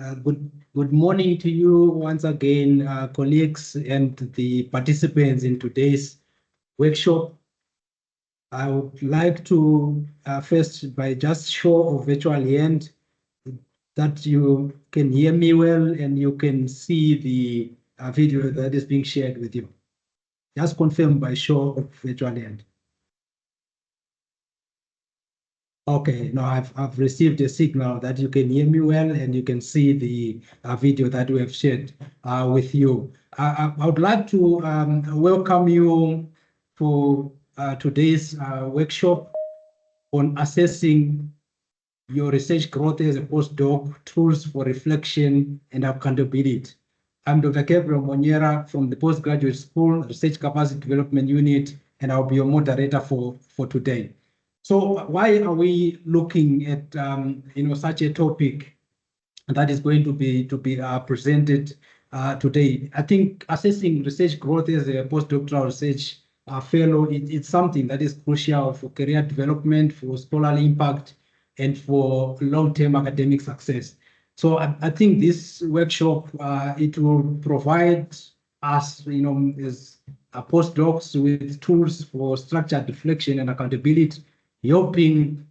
Good morning to you once again, colleagues and the participants in today's workshop. I would like to first, by just show of virtual hand, that you can hear me well and you can see the video that is being shared with you. Just confirm by show of virtual hand. Okay, no, I've received a signal that you can hear me well and you can see the video that we have shared with you. I would like to welcome you to today's workshop on assessing your research growth as a postdoc, tools for reflection and accountability. I'm Dr. Gabriel Monyera from the Postgraduate School Research Capacity Development Unit, and I'll be your moderator for today. So why are we looking at such a topic that is going to be presented today? I think assessing research growth as a postdoctoral research fellow, it's something that is crucial for career development, for scholarly impact, and for long-term academic success. So I think this workshop it will provide us, as postdocs with tools for structured reflection and accountability, helping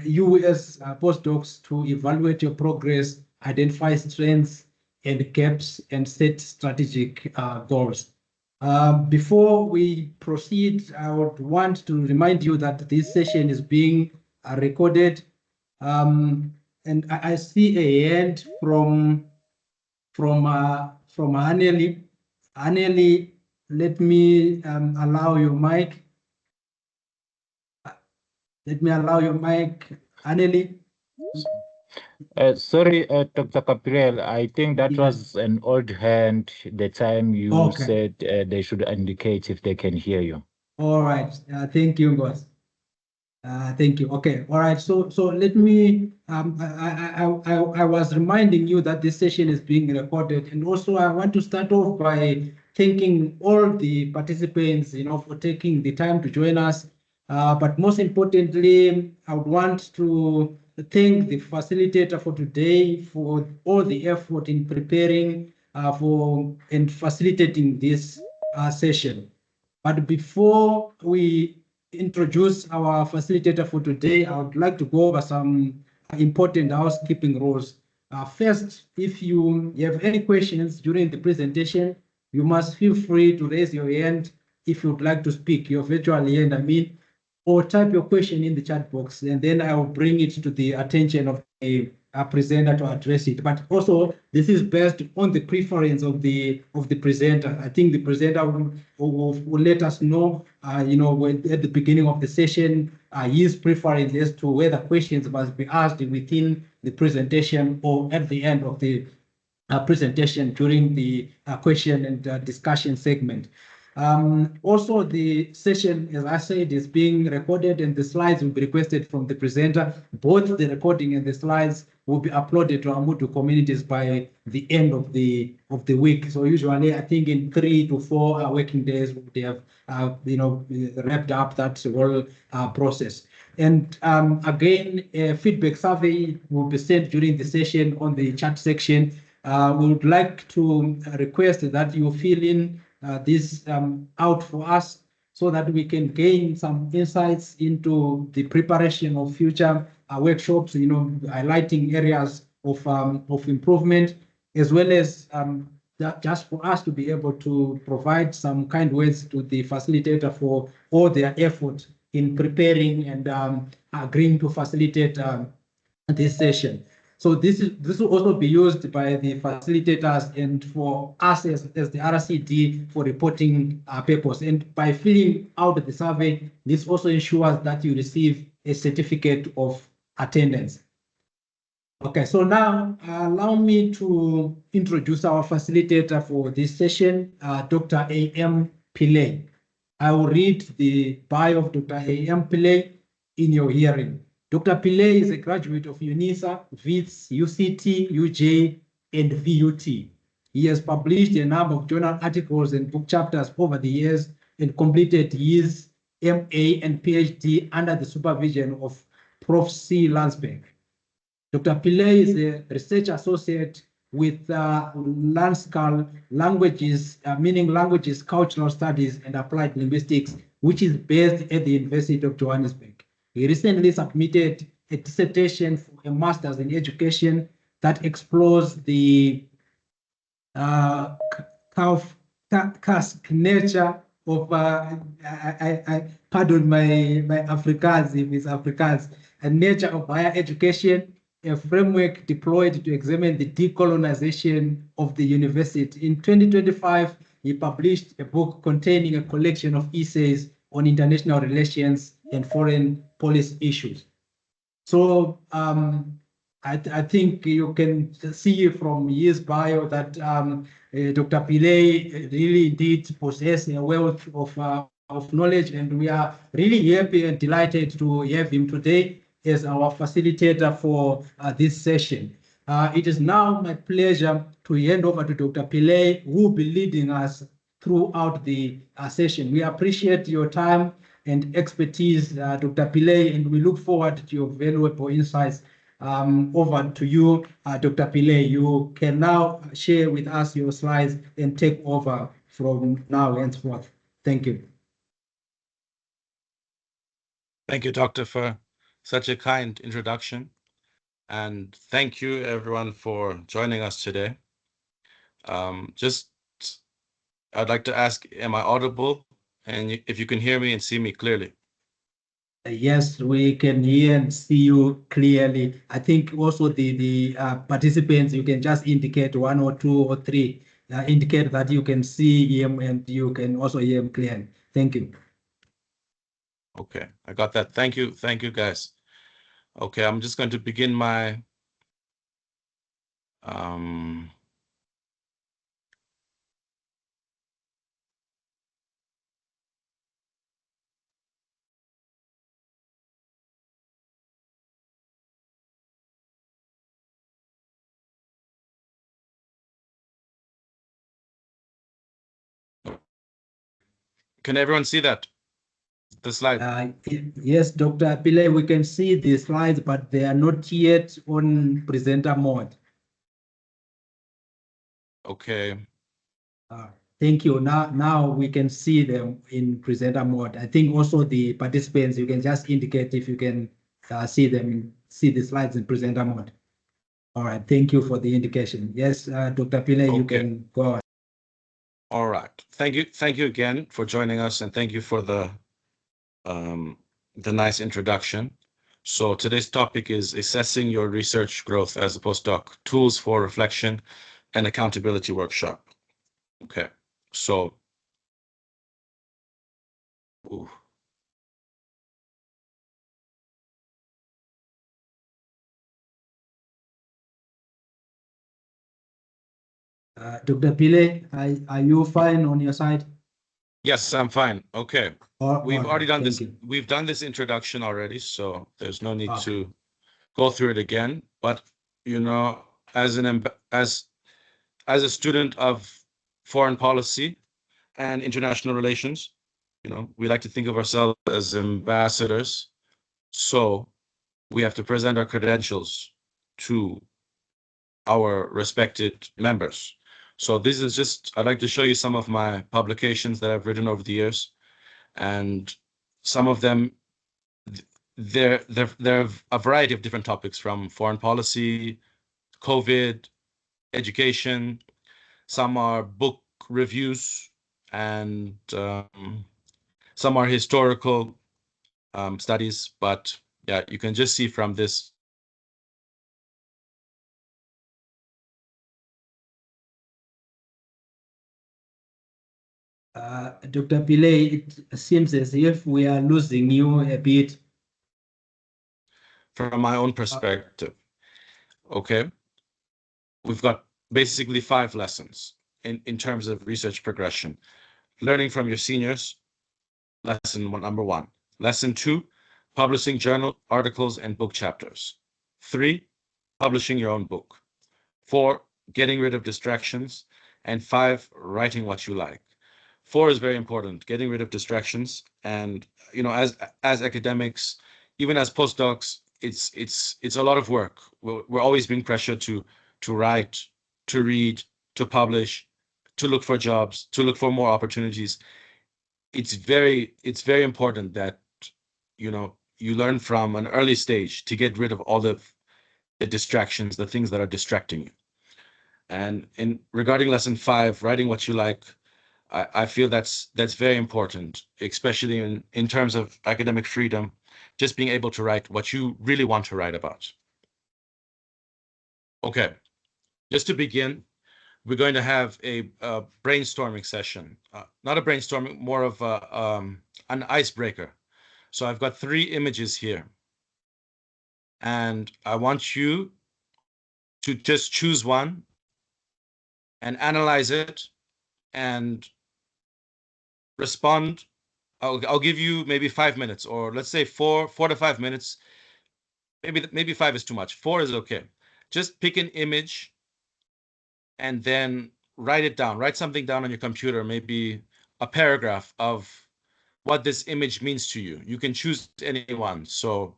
you as postdocs to evaluate your progress, identify strengths and gaps, and set strategic goals. Before we proceed, I would want to remind you that this session is being recorded. And I see a hand from Aneli. Aneli, let me allow your mic. Let me allow your mic, Aneli. Sorry, Dr. Gabriel, I think that was an old hand the time you said they should indicate if they can hear you. All right. Thank you, boss. Thank you. Okay. All right. So let me. I was reminding you that this session is being recorded, and also I want to start off by thanking all the participants, for taking the time to join us. But most importantly, I would want to thank the facilitator for today for all the effort in preparing for and facilitating this session. But before we introduce our facilitator for today, I would like to go over some important housekeeping rules. First, if you have any questions during the presentation, you must feel free to raise your hand if you'd like to speak, your virtual hand, or type your question in the chat box, and then I will bring it to the attention of the presenter to address it. But also, this is based on the preference of the presenter. I think the presenter will let us know, at the beginning of the session, his preference as to whether questions must be asked within the presentation or at the end of the presentation during the question and discussion segment. Also, the session, as I said, is being recorded, and the slides will be requested from the presenter. Both the recording and the slides will be uploaded to our Moodle communities by the end of the week. So usually, I think in 3 to 4 working days, they have wrapped up that whole process. And again, a feedback survey will be sent during the session on the chat section. We would like to request that you fill in this out for us so that we can gain some insights into the preparation of future workshops, highlighting areas of improvement, as well as just for us to be able to provide some kind words to the facilitator for all their effort in preparing and agreeing to facilitate this session. So this will also be used by the facilitators and for us as the RCD for reporting purpose. And by filling out the survey, this also ensures that you receive a certificate of attendance. Okay, so now allow me to introduce our facilitator for this session, Dr. A.M. Pillay. I will read the bio of Dr. A.M. Pillay in your hearing. Dr. Pillay is a graduate of UNISA, WITS, UCT, UJ, and VUT. He has published a number of journal articles and book chapters over the years and completed his MA and PhD under the supervision of Prof. C. Landsberg. Dr. Pillay is a research associate with LANSCAL languages, meaning languages, cultural studies, and applied linguistics, which is based at the University of Johannesburg. He recently submitted a dissertation for a master's in education that explores the nature of, pardon my Afrikaans, if it's Afrikaans, a nature of higher education, a framework deployed to examine the decolonization of the university. In 2025, he published a book containing a collection of essays on international relations and foreign policy issues. So I think you can see from his bio that Dr. Pillay really did possess a wealth of knowledge, and we are really happy and delighted to have him today as our facilitator for this session. It is now my pleasure to hand over to Dr. Pillay, who will be leading us throughout the session. We appreciate your time and expertise, Dr. Pillay, and we look forward to your valuable insights. Over to you, Dr. Pillay. You can now share with us your slides and take over from now henceforth. Thank you. Thank you, Doctor, for such a kind introduction. And thank you, everyone, for joining us today. I'd like to ask, am I audible? And if you can hear me and see me clearly. Yes, we can hear and see you clearly. I think also the participants, you can just indicate 1 or 2 or 3, indicate that you can see him and you can also hear him clearly. Thank you. Okay, I got that. Thank you, guys. Okay, I'm just going to begin my Can everyone see that? The slide? Yes, Dr. Pillay, we can see the slides, but they are not yet on presenter mode. Okay. Thank you. Now we can see them in presenter mode. I think also the participants, you can just indicate if you can see the slides in presenter mode. All right. Thank you for the indication. Yes, Dr. Pillay, okay. You can go on. All right. Thank you again for joining us, and thank you for the nice introduction. So today's topic is assessing your research growth as a postdoc, tools for reflection and accountability workshop. Okay, so Dr. Pillay, are you fine on your side? Yes, I'm fine. Okay. We've already done this. We've done this introduction already, so there's no need to go through it again. But you know, as a student of foreign policy and international relations, you know, we like to think of ourselves as ambassadors. So we have to present our credentials to our respected members. So this is just, I'd like to show you some of my publications that I've written over the years. And some of them, they're a variety of different topics, from foreign policy, COVID, education. Some are book reviews, and some are historical studies. But yeah, you can just see from this. Dr. Pillay, it seems as if we are losing you a bit. From my own perspective, okay, we've got basically 5 lessons in terms of research progression. Learning from your seniors, number 1. Lesson 2, publishing journal articles and book chapters. 3, publishing your own book. 4, getting rid of distractions. And 5, writing what you like. 4 is very important, getting rid of distractions. And, you know, as academics, even as postdocs, it's a lot of work. We're always being pressured to write, to read, to publish, to look for jobs, to look for more opportunities. It's very important that you learn from an early stage to get rid of all the distractions, the things that are distracting you. And regarding lesson 5, writing what you like, I feel that's very important, especially in terms of academic freedom, just being able to write what you really want to write about. Okay, just to begin, we're going to have a brainstorming session. Not a brainstorming, more of an icebreaker. So I've got 3 images here. And I want you to just choose one and analyze it and respond. I'll give you maybe 5 minutes, or let's say 4 to 5 minutes. Maybe 5 is too much. 4 is okay. Just pick an image and then write it down. Write something down on your computer, maybe a paragraph of what this image means to you. You can choose any one. So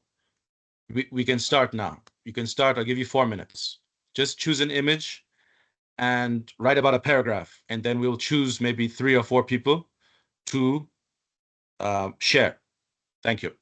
we can start now. You can start. I'll give you 4 minutes. Just choose an image and write about a paragraph, and then we'll choose maybe 3 or 4 people to share. Thank you.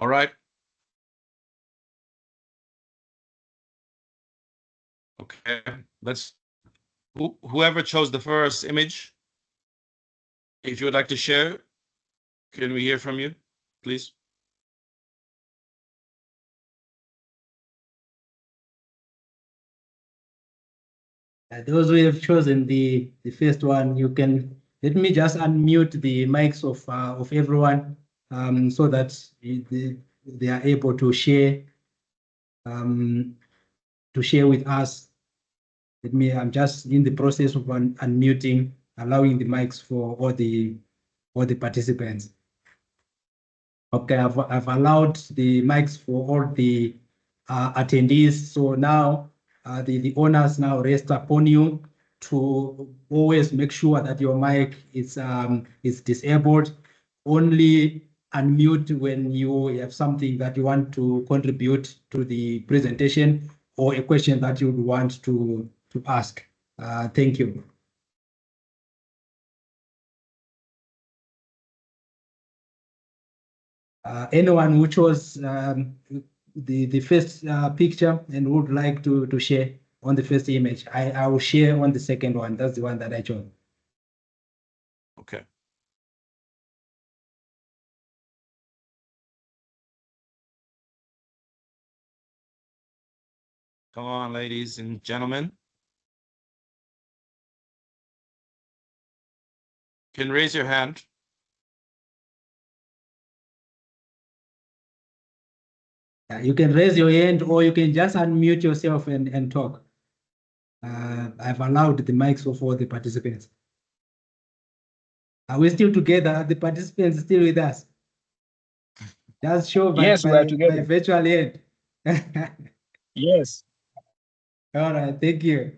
All right. Okay. Whoever chose the first image, if you would like to share, can we hear from you, please? Those who have chosen the first one, you can let me just unmute the mics of everyone so that they are able to share with us. I'm just in the process of unmuting, allowing the mics for all the participants. Okay, I've allowed the mics for all the attendees. So now the owners now rest upon you to always make sure that your mic is disabled. Only unmute when you have something that you want to contribute to the presentation or a question that you would want to ask. Thank you. Anyone who chose the first picture and would like to share on the first image, I will share on the second one. That's the one that I chose. Okay. Come on, ladies and gentlemen. can raise your hand. You can raise your hand or you can just unmute yourself and talk. I've allowed the mics for the participants. Are we still together? Are the participants still with us? Just show by virtual hand. Yes. All right, thank you.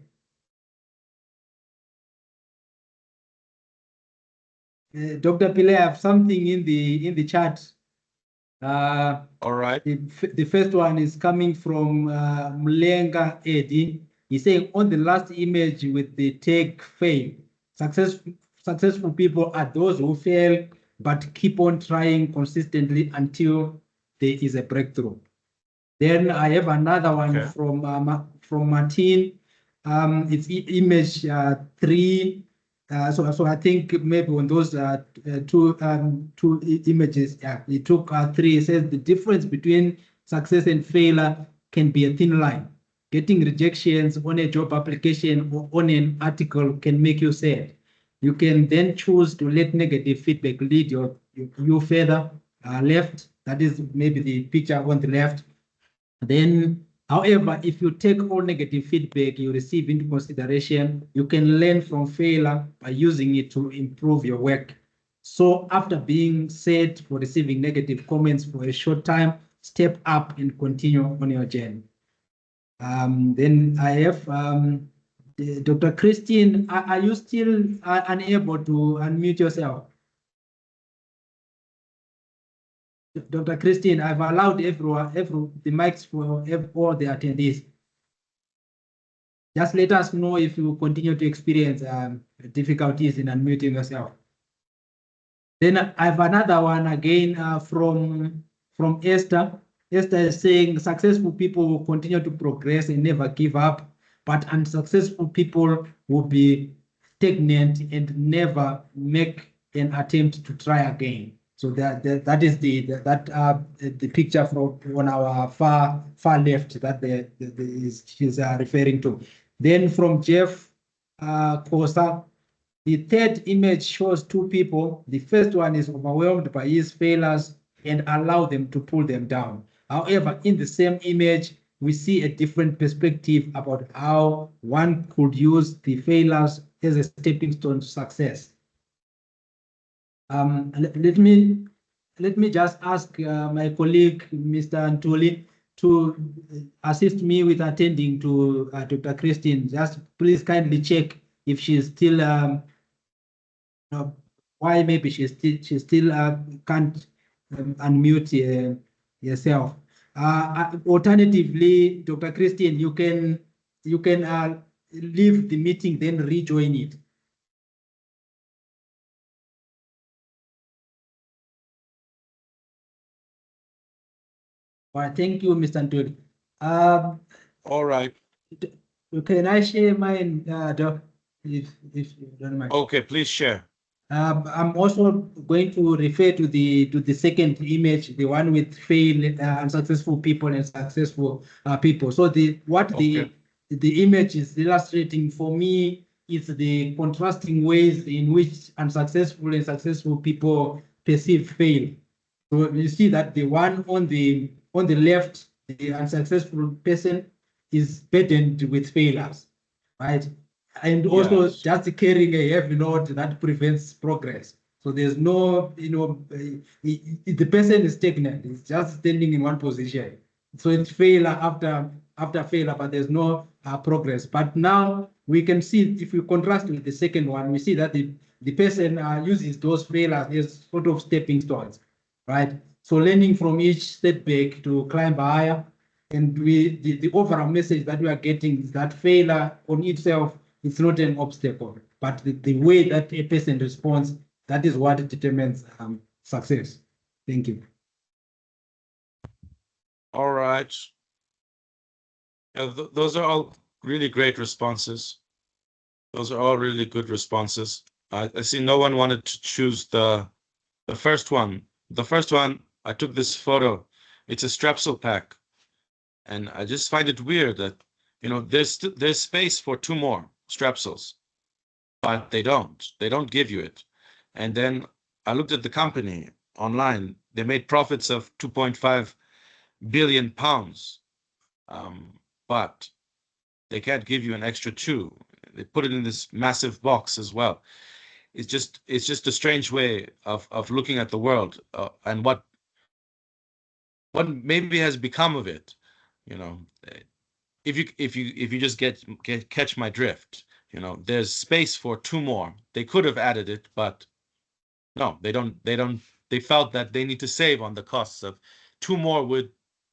Dr. Pillay, I have something in the chat. All right. The first one is coming from Mlenga Eddie. He's saying on the last image with the tag fail, successful people are those who fail but keep on trying consistently until there is a breakthrough. Then I have another one from Martin. It's image 3. So I think maybe on those two images, he took 3. It says the difference between success and failure can be a thin line. Getting rejections on a job application or on an article can make you sad. You can then choose to let negative feedback lead you further left. That is maybe the picture on the left. Then, however, if you take all negative feedback you receive into consideration, you can learn from failure by using it to improve your work. So after being sad for receiving negative comments for a short time, step up and continue on your journey. Then I have Dr. Christine. Are you still unable to unmute yourself? Dr. Christine, I've allowed the mics for all the attendees. Just let us know if you continue to experience difficulties in unmuting yourself. Then I have another one again from Esther. Esther is saying successful people will continue to progress and never give up, but unsuccessful people will be stagnant and never make an attempt to try again. So that is the picture from on our far left that she's referring to. Then from Jeff Kosa, the third image shows 2 people. The first one is overwhelmed by his failures and allow them to pull them down. However, in the same image, we see a different perspective about how one could use the failures as a stepping stone to success. Let me just ask my colleague, Mr. Ntuli, to assist me with attending to Dr. Christine. Just please kindly check if she's still why maybe she still can't unmute yourself. Alternatively, Dr. Christine, you can leave the meeting, then rejoin it. All right, thank you, Mr. Ntuli. All right. Can I share mine, Doc, if you don't mind? Okay, please share. I'm also going to refer to the second image, the one with failed unsuccessful people and successful people. So the image is illustrating for me is the contrasting ways in which unsuccessful and successful people perceive fail. So you see that the one on the left, the unsuccessful person is burdened with failures, right? And also just carrying a heavy load that prevents progress. So there's no, the person is stagnant. It's just standing in one position. So it's failure after failure, but there's no progress. But now we can see, if we contrast with the second one, we see that the person uses those failures as sort of stepping stones, right? So learning from each setback to climb higher. And the overall message that we are getting is that failure on itself is not an obstacle, but the way that a person responds, that is what determines success. Thank you. All right. Those are all really great responses. Those are all really good responses. I see no one wanted to choose the first one. The first one, I took this photo. It's a Strepsil pack. And I just find it weird that, there's space for 2 more Strepsils, but they don't give you it. And then I looked at the company online. They made profits of 2.5 billion pounds. But they can't give you an extra 2. They put it in this massive box as well. It's just a strange way of looking at the world, and what maybe has become of it. You know, if you just catch my drift, you know, there's space for 2 more. They could have added it, but no, they don't. They felt that they need to save on the costs of 2 more would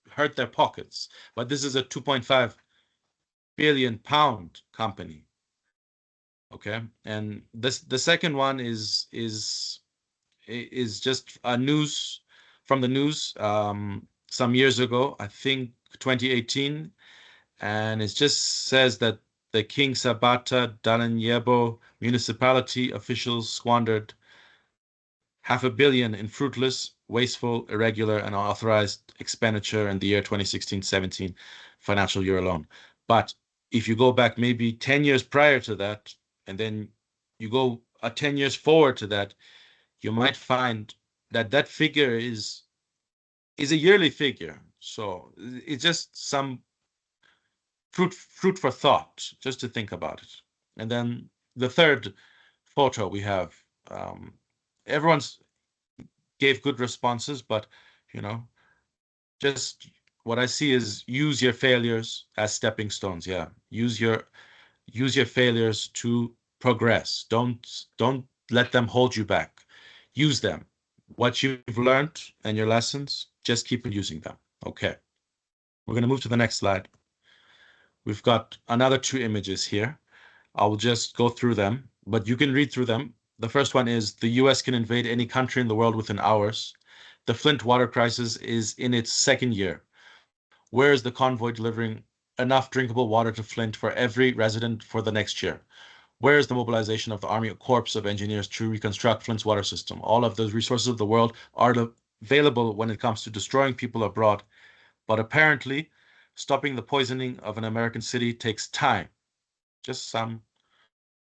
hurt their pockets. But this is a 2.5 billion pound company. Okay, and the second one is just a news from the news some years ago, I think 2018, and it just says that the King Sabata Dalanyebo municipality officials squandered $500 million in fruitless, wasteful, irregular, and unauthorized expenditure in the year 2016-17 financial year alone. But if you go back maybe 10 years prior to that, and then you go 10 years forward to that, you might find that that figure is a yearly figure. So it's just some fruit for thought, just to think about it. And then the third photo we have, everyone's gave good responses, but you know, just what I see is use your failures as stepping stones. Yeah, use your failures to progress. Don't let them hold you back. Use them. What you've learned and your lessons, just keep using them. Okay. We're going to move to the next slide. We've got another 2 images here. I will just go through them, but you can read through them. The first one is the US can invade any country in the world within hours. The Flint water crisis is in its 2nd year. Where is the convoy delivering enough drinkable water to Flint for every resident for the next year? Where is the mobilization of the Army Corps of Engineers to reconstruct Flint's water system? All of those resources of the world are available when it comes to destroying people abroad. But apparently, stopping the poisoning of an American city takes time. Just some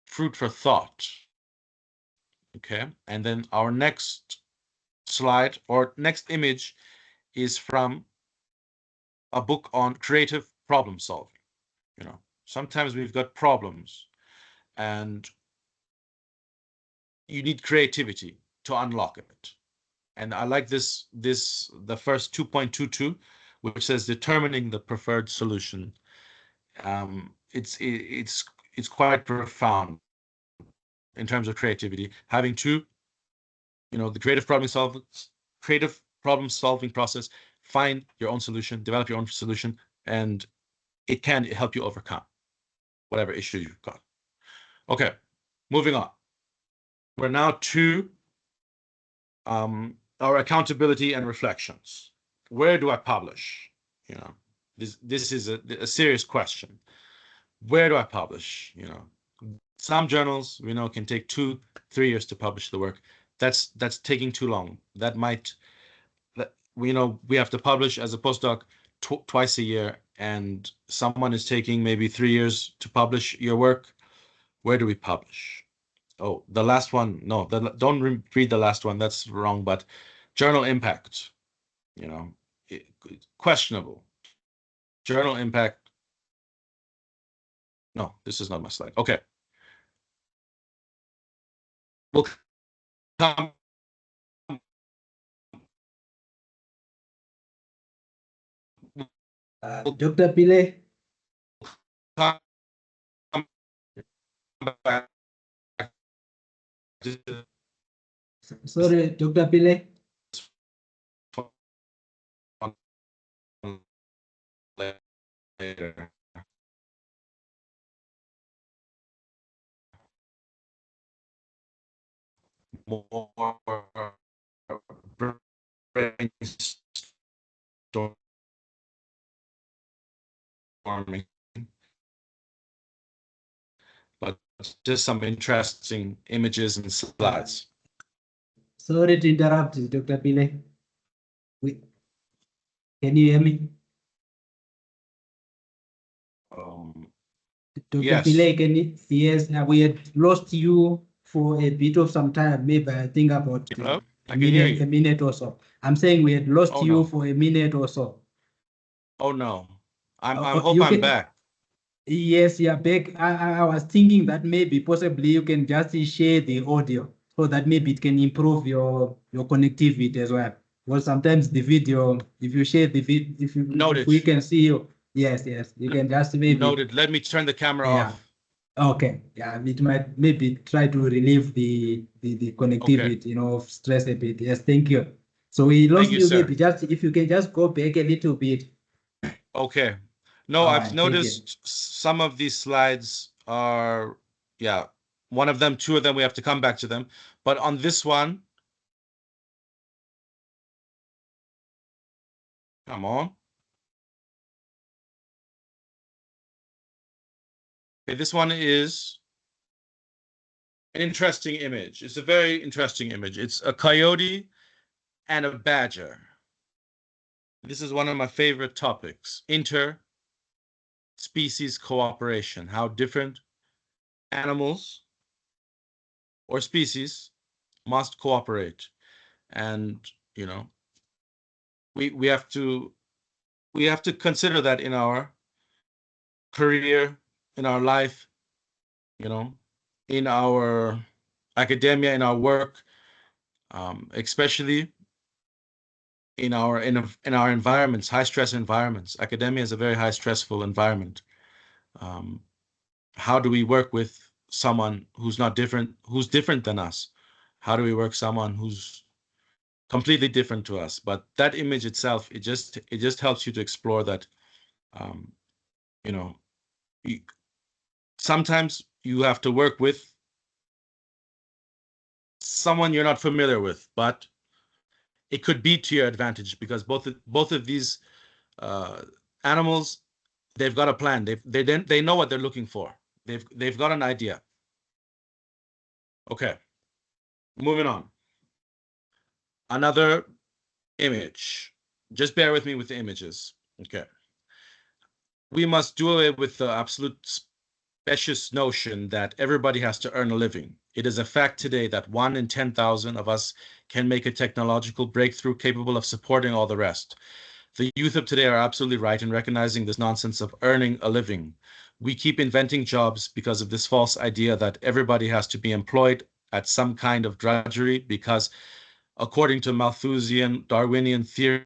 fruit for thought. Okay, and then our next slide or next image is from a book on creative problem solving. You know, sometimes we've got problems and you need creativity to unlock it. And I like this the first 2.22, which says determining the preferred solution. It's quite profound in terms of creativity. Having to, you know, the creative problem solving process, find your own solution, develop your own solution, and it can help you overcome whatever issue you've got. Okay, moving on. We're now to our accountability and reflections. Where do I publish? You know, this is a serious question. Where do I publish? You know, some journals we know can take 2-3 years to publish the work. That's taking too long. That might, we know we have to publish as a postdoc twice a year, and someone is taking maybe 3 years to publish your work. Where do we publish? Oh, the last one. No, don't read the last one. That's wrong. But journal impact, you know, questionable. Journal impact. No, this is not my slide. Okay. We'll come. Dr. Pillay. Come back. Sorry, Dr. Pillay. Later. More brainstorming, but just some interesting images and slides. Sorry to interrupt, Dr. Pillay. Can you hear me? Dr. Yes. Pillay, can you? Yes, we had lost you for a bit of some time, maybe I think about Hello? a minute or so. I'm saying we had lost you for a minute or so. Oh no, I hope I'm back. Yes, you're back. I was thinking that maybe possibly you can just share the audio so that maybe it can improve your connectivity as well. Well, sometimes the video, if you share the video, if we can see you, yes, you can just maybe. Noted. Let me turn the camera off. Okay, yeah, it might maybe try to relieve the connectivity, of stress a bit. Yes, thank you. So we lost you, maybe just if you can just go back a little bit. Okay. No, I've noticed some of these slides are, one of them, two of them, we have to come back to them. But on this one, come on. Okay, this one is an interesting image. It's a very interesting image. It's a coyote and a badger. This is one of my favorite topics, inter-species cooperation, how different animals or species must cooperate. And, we have to consider that in our career, in our life, in our academia, in our work, especially in our environments, high stress environments. Academia is a very high stressful environment. How do we work with someone who's different than us? How do we work someone who's completely different to us? But that image itself, it just helps you to explore that. Sometimes you have to work with someone you're not familiar with, but it could be to your advantage because both of these animals, they've got a plan. They know what they're looking for. They've got an idea. Okay, moving on. Another image. Just bear with me with the images. Okay. We must do away with the absolute specious notion that everybody has to earn a living. It is a fact today that 1 in 10,000 of us can make a technological breakthrough capable of supporting all the rest. The youth of today are absolutely right in recognizing this nonsense of earning a living. We keep inventing jobs because of this false idea that everybody has to be employed at some kind of drudgery because, according to Malthusian Darwinian theory,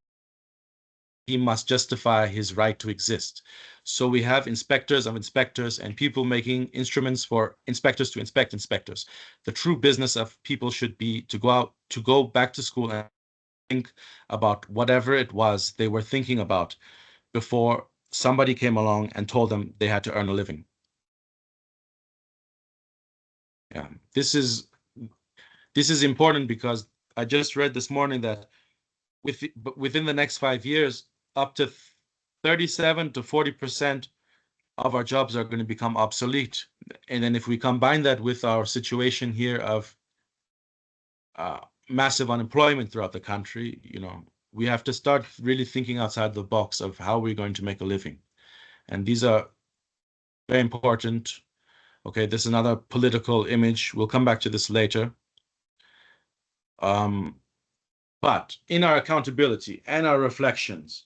he must justify his right to exist. So we have inspectors of inspectors and people making instruments for inspectors to inspect inspectors. The true business of people should be to go back to school and think about whatever it was they were thinking about before somebody came along and told them they had to earn a living. Yeah, this is important because I just read this morning that within the next 5 years, up to 37 to 40% of our jobs are going to become obsolete. And then if we combine that with our situation here of massive unemployment throughout the country, we have to start really thinking outside the box of how we're going to make a living. And these are very important. Okay, this is another political image. We'll come back to this later. But in our accountability and our reflections,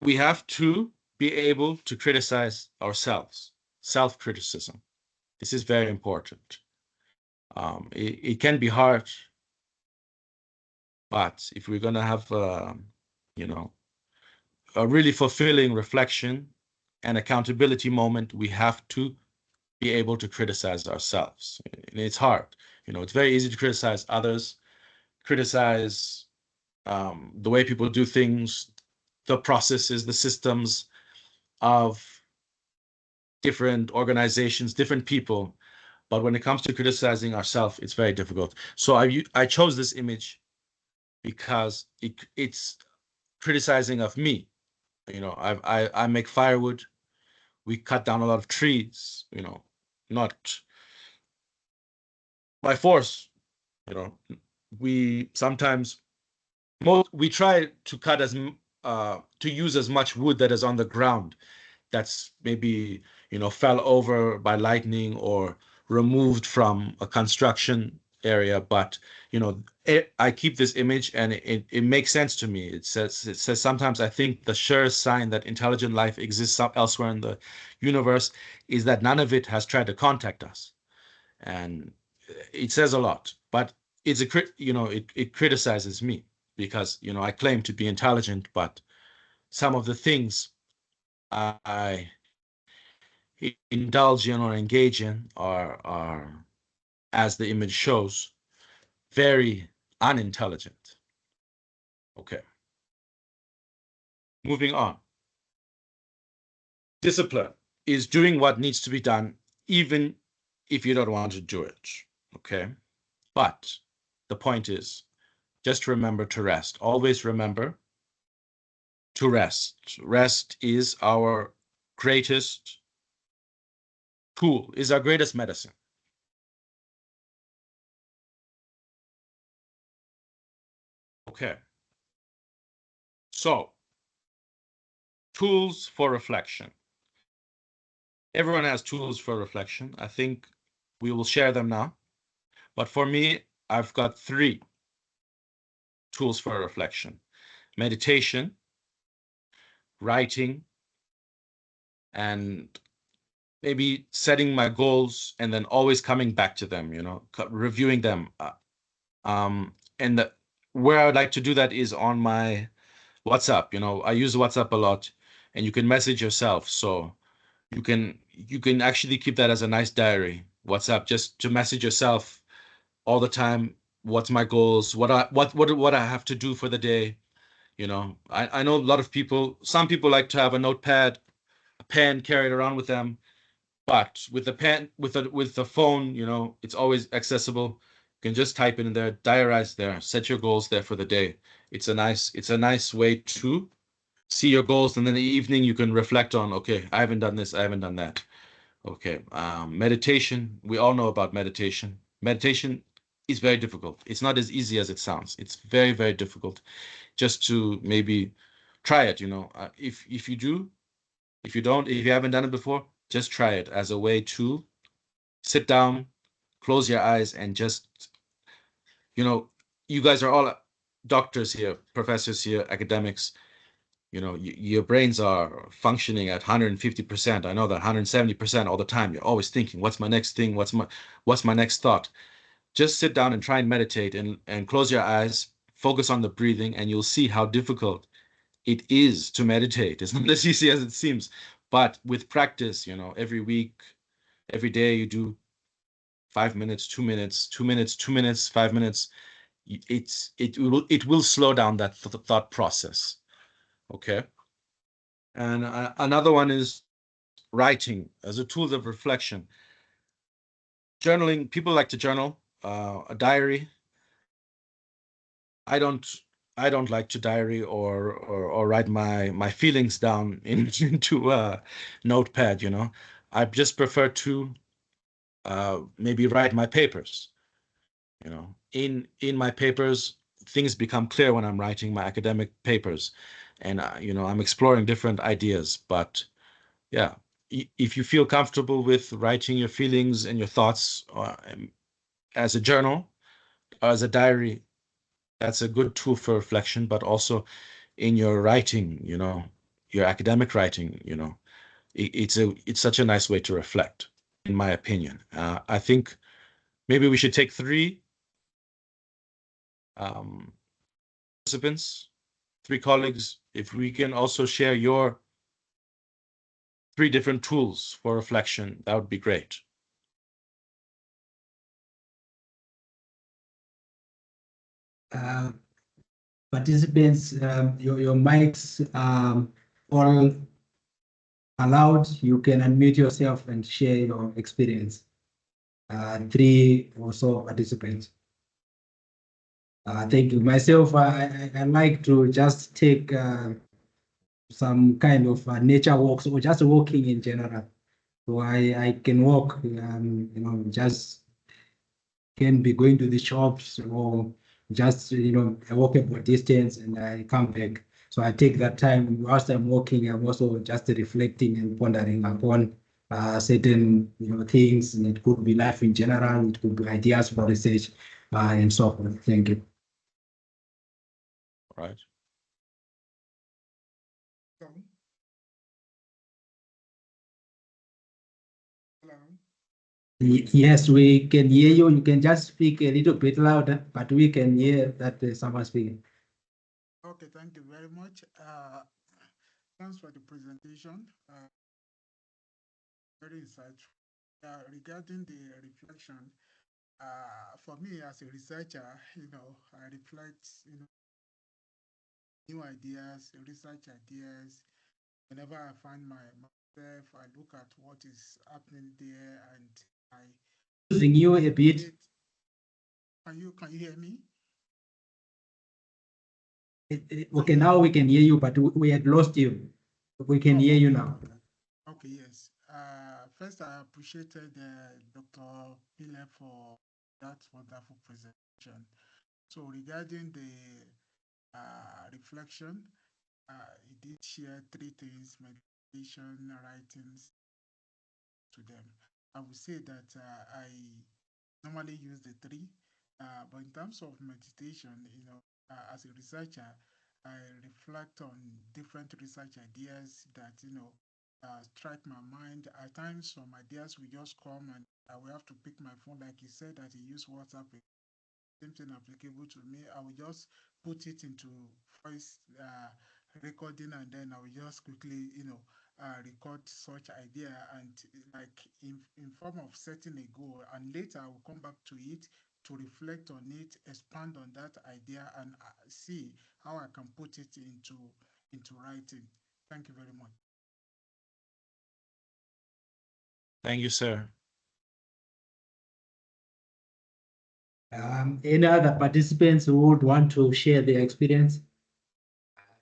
we have to be able to criticize ourselves, self-criticism. This is very important. It can be hard, but if we're going to have, a really fulfilling reflection and accountability moment, we have to be able to criticize ourselves. And it's hard. It's very easy to criticize others, criticize the way people do things, the processes, the systems of different organizations, different people. But when it comes to criticizing ourselves, it's very difficult. So I chose this image because it's criticizing of me. I make firewood. We cut down a lot of trees, not by force. We sometimes we try to cut to use as much wood that is on the ground that's maybe fell over by lightning or removed from a construction area, but I keep this image and it makes sense to me. It says sometimes I think the surest sign that intelligent life exists elsewhere in the universe is that none of it has tried to contact us. And it says a lot, but it criticizes me because I claim to be intelligent, but some of the things I indulge in or engage in are, as the image shows, very unintelligent. Okay. Moving on. Discipline is doing what needs to be done, even if you don't want to do it. Okay. But the point is, just remember to rest. Always remember to rest. Rest is our greatest tool, is our greatest medicine. Okay. So, tools for reflection. Everyone has tools for reflection. I think we will share them now. But for me, I've got 3 tools for reflection: meditation, writing, and maybe setting my goals and then always coming back to them, reviewing them. And where I would like to do that is on my WhatsApp. I use WhatsApp a lot, and you can message yourself. So you can actually keep that as a nice diary, WhatsApp, just to message yourself all the time. What's my goals? What I have to do for the day? I know a lot of people. Some people like to have a notepad, a pen carried around with them, but with the pen, with the phone, it's always accessible. You can just type it in there, diarize there, set your goals there for the day. It's a nice way to see your goals, and then in the evening you can reflect on, okay, I haven't done this, I haven't done that. Okay. Meditation. We all know about meditation. Meditation is very difficult. It's not as easy as it sounds. It's very, very difficult. Just to maybe try it, if you haven't done it before, just try it as a way to sit down, close your eyes, and just, you guys are all doctors here, professors here, academics. Your brains are functioning at 150%. I know that 170% all the time. You're always thinking, what's my next thing? What's my next thought? Just sit down and try and meditate and close your eyes, focus on the breathing, and you'll see how difficult it is to meditate. It's not as easy as it seems, but with practice, every week, every day, you do 5 minutes, 2 minutes, 2 minutes, 2 minutes, 5 minutes. It will slow down that thought process. Okay. And another one is writing as a tool of reflection. Journaling. People like to journal, a diary. I don't like to diary or write my feelings down into a notepad. I just prefer to maybe write my papers. In my papers, things become clear when I'm writing my academic papers, and I'm exploring different ideas. But yeah, if you feel comfortable with writing your feelings and your thoughts as a journal or as a diary, that's a good tool for reflection. But also in your writing, your academic writing, it's such a nice way to reflect, in my opinion. I think maybe we should take 3 participants, 3 colleagues, if we can also share your 3 different tools for reflection, that would be great. Participants, your mics all allowed. You can unmute yourself and share your experience. 3 or so participants. Thank you. Myself, I like to just take some kind of nature walks or just walking in general. So I can walk, just can be going to the shops or just, a walkable distance, and I come back. So I take that time whilst I'm walking. I'm also just reflecting and pondering upon certain things, and it could be life in general, it could be ideas for research, and so forth. Thank you. Right. Hello. Yes, we can hear you. You can just speak a little bit louder, but we can hear that someone speaking. Okay, thank you very much. Thanks for the presentation. Very insightful. Regarding the reflection, for me as a researcher, I reflect, new ideas, research ideas. Whenever I find myself, I look at what is happening there, and I losing you a bit. Can you hear me? Okay, now we can hear you, but we had lost you. We can hear you now. Okay, yes. First, I appreciated Dr. Pile for that wonderful presentation. So regarding the reflection, he did share 3 things: meditation, writings to them. I would say that I normally use the 3, but in terms of meditation, as a researcher, I reflect on different research ideas that, strike my mind. At times, some ideas will just come and I will have to pick my phone, like he said that he used WhatsApp. Same thing applicable to me. I will just put it into voice recording, and then I will just quickly, record such idea, and like in form of setting a goal, and later I will come back to it to reflect on it, expand on that idea, and see how I can put it into writing. Thank you very much. Thank you, sir. Any other participants who would want to share their experience?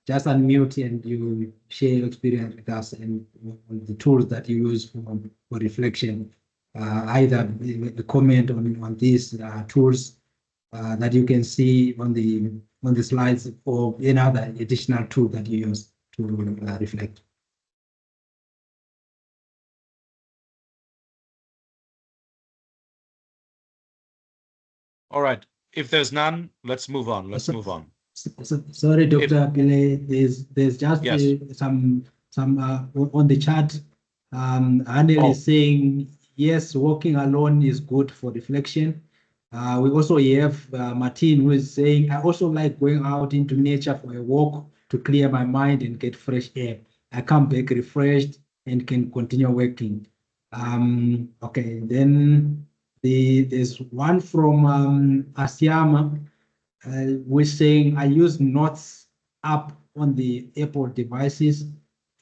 Just unmute and you share your experience with us and the tools that you use for reflection. Either a comment on these tools that you can see on the slides, or any other additional tool that you use to reflect. All right. If there's none, let's move on. Sorry, Dr. Pile, there's just some on the chat. Anil is saying, yes, walking alone is good for reflection. We also have Martin, who is saying, I also like going out into nature for a walk to clear my mind and get fresh air. I come back refreshed and can continue working. Okay, then there's one from Asiama. We're saying I use Notes app on the Apple devices.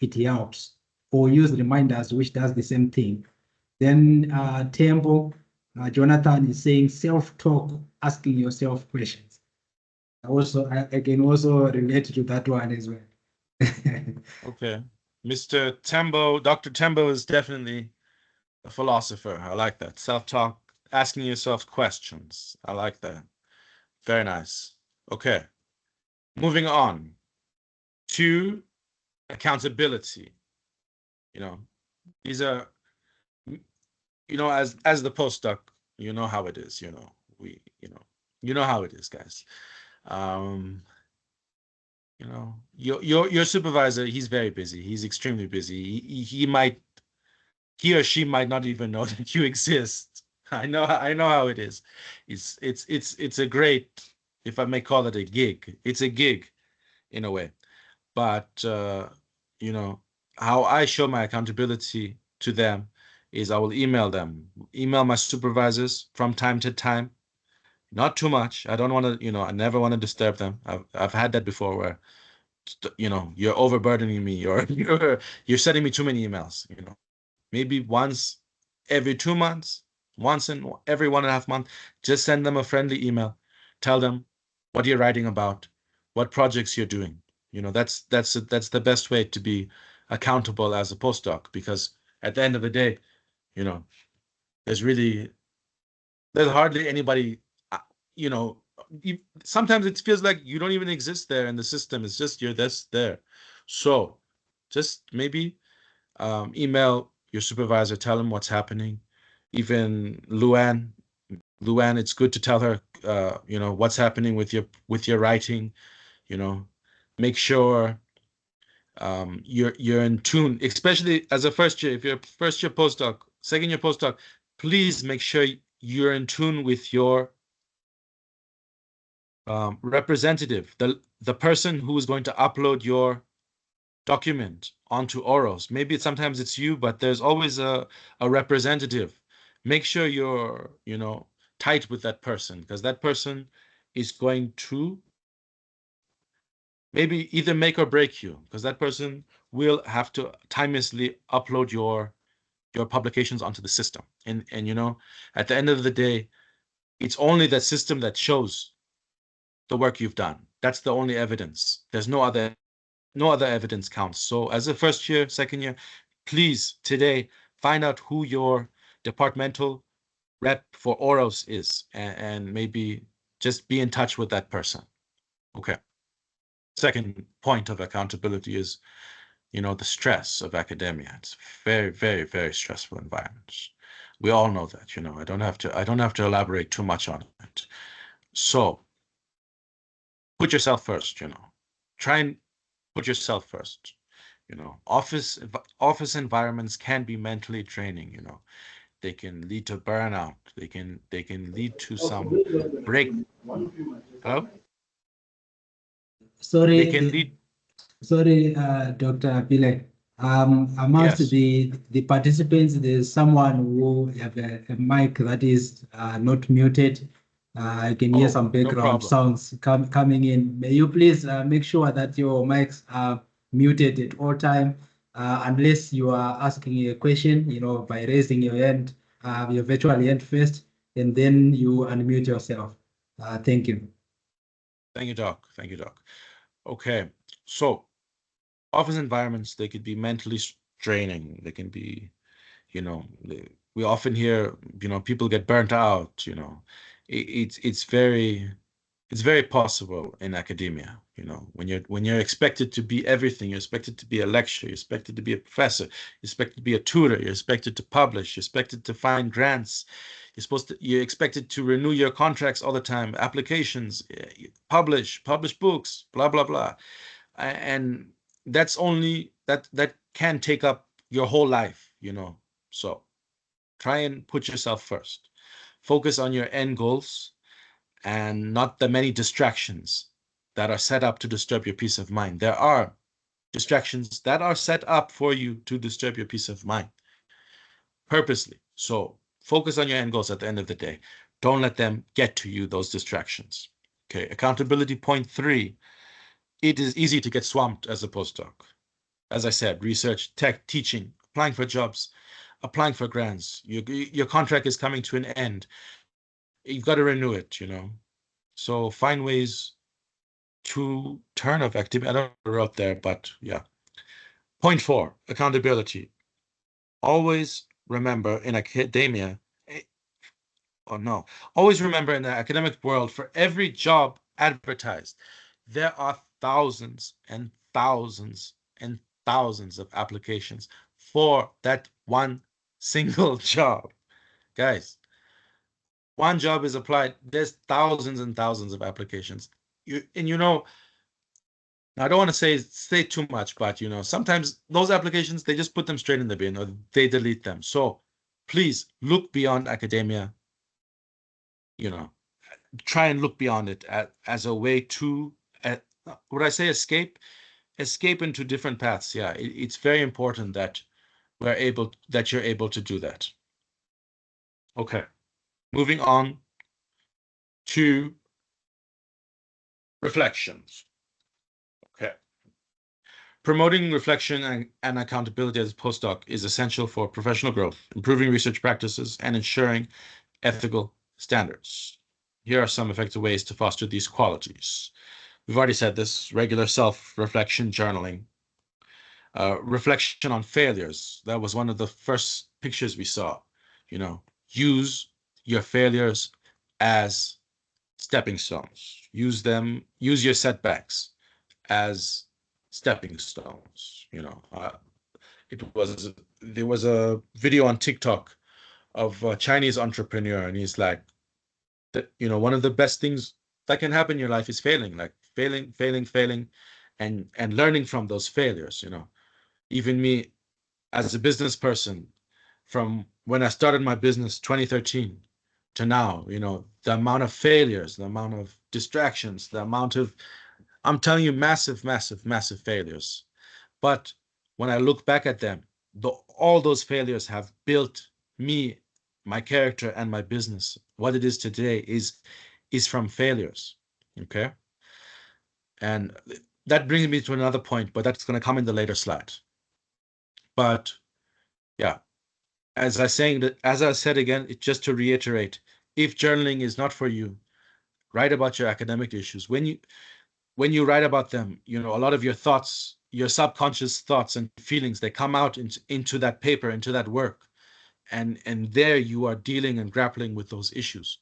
It helps. Or use reminders, which does the same thing. Then Temple, Jonathan is saying self-talk, asking yourself questions. I can also relate to that one as well. Okay. Mr. Tembo, Dr. Tembo is definitely a philosopher. I like that. Self-talk, asking yourself questions. I like that. Very nice. Okay. Moving on to accountability. These are, as the postdoc, you know how it is, you know how it is, guys. Your supervisor, he's very busy. He's extremely busy. He or she might not even know that you exist. I know how it is. It's a great, if I may call it a gig. It's a gig in a way. But how I show my accountability to them is I will email them, email my supervisors from time to time. Not too much. I don't want to, I never want to disturb them. I've had that before where, you're overburdening me, or you're sending me too many emails. Maybe once every 2 months, once in every 1.5 months, just send them a friendly email. Tell them what you're writing about, what projects you're doing. That's the best way to be accountable as a postdoc, because at the end of the day, there's hardly anybody, sometimes it feels like you don't even exist there in the system. It's just you're there. So just maybe email your supervisor, tell him what's happening. Even Luann, it's good to tell her, you know, what's happening with your writing. You know, make sure you're in tune, especially as a first year. If you're a first year postdoc, second year postdoc, please make sure you're in tune with your representative, the person who is going to upload your document onto Oros. Maybe sometimes it's you, but there's always a representative. Make sure you're, you know, tight with that person, because that person is going to maybe either make or break you, because that person will have to timelessly upload your publications onto the system. And you know, at the end of the day, it's only that system that shows the work you've done. That's the only evidence. There's no other evidence counts. So as a first year, second year, please today find out who your departmental rep for Oros is, and maybe just be in touch with that person. Okay. Second point of accountability is, you know, the stress of academia. It's very, very, very stressful environment. We all know that, you know. I don't have to elaborate too much on it. So put yourself first, you know. Try and put yourself first. You know, office environments can be mentally draining, you know. They can lead to burnout. They can lead to some break. Hello? Sorry. They can lead. Sorry, Dr. Pile. Amongst Yes. the participants, there's someone who have a mic that is not muted. I can hear some background sounds coming in. May you please make sure that your mics are muted at all time, unless you are asking a question, you know, by raising your hand, your virtual hand first, and then you unmute yourself. Thank you. Thank you, Doc. Thank you, Doc. Okay, so office environments, they could be mentally draining. They can be, you know, we often hear, you know, people get burnt out, you know. It's very possible in academia, you know, when you're expected to be everything. You're expected to be a lecturer, you're expected to be a professor, you're expected to be a tutor, you're expected to publish, you're expected to find grants, you're expected to renew your contracts all the time, applications, publish books, blah blah blah. And that's only that can take up your whole life, you know. So try and put yourself first. Focus on your end goals and not the many distractions that are set up to disturb your peace of mind. There are distractions that are set up for you to disturb your peace of mind purposely. So focus on your end goals at the end of the day. Don't let them get to you, those distractions. Okay, accountability point 3. It is easy to get swamped as a postdoc. As I said, research, tech, teaching, applying for jobs, applying for grants. Your contract is coming to an end. You've got to renew it, you know. So find ways to turn off activity. I don't know what I wrote there, but yeah. Point 4, accountability. Always remember in academia, always remember in the academic world, for every job advertised, there are thousands and thousands and thousands of applications for that one single job. Guys, one job is applied, there's thousands and thousands of applications. You know, I don't want to say too much, but you know, sometimes those applications, they just put them straight in the bin or they delete them. So please look beyond academia, you know, try and look beyond it as a way to, would I say escape into different paths. Yeah, it's very important that you're able to do that. Okay, moving on to reflections. Okay. Promoting reflection and accountability as a postdoc is essential for professional growth, improving research practices, and ensuring ethical standards. Here are some effective ways to foster these qualities. We've already said this: regular self-reflection, journaling. Reflection on failures. That was one of the first pictures we saw. You know, use your failures as stepping stones. Use your setbacks as stepping stones. You know, there was a video on TikTok of a Chinese entrepreneur, and he's like, that, you know, one of the best things that can happen in your life is failing, like failing, and learning from those failures. You know, even me as a business person, from when I started my business 2013 to now, you know, the amount of failures, the amount of distractions, the amount of, I'm telling you, massive failures. But when I look back at them, all those failures have built me, my character, and my business. What it is today is from failures. Okay. And that brings me to another point, but that's going to come in the later slide. But yeah, as I said again, just to reiterate, if journaling is not for you, write about your academic issues. When you write about them, you know, a lot of your thoughts, your subconscious thoughts and feelings, they come out into that paper, into that work. And there you are dealing and grappling with those issues.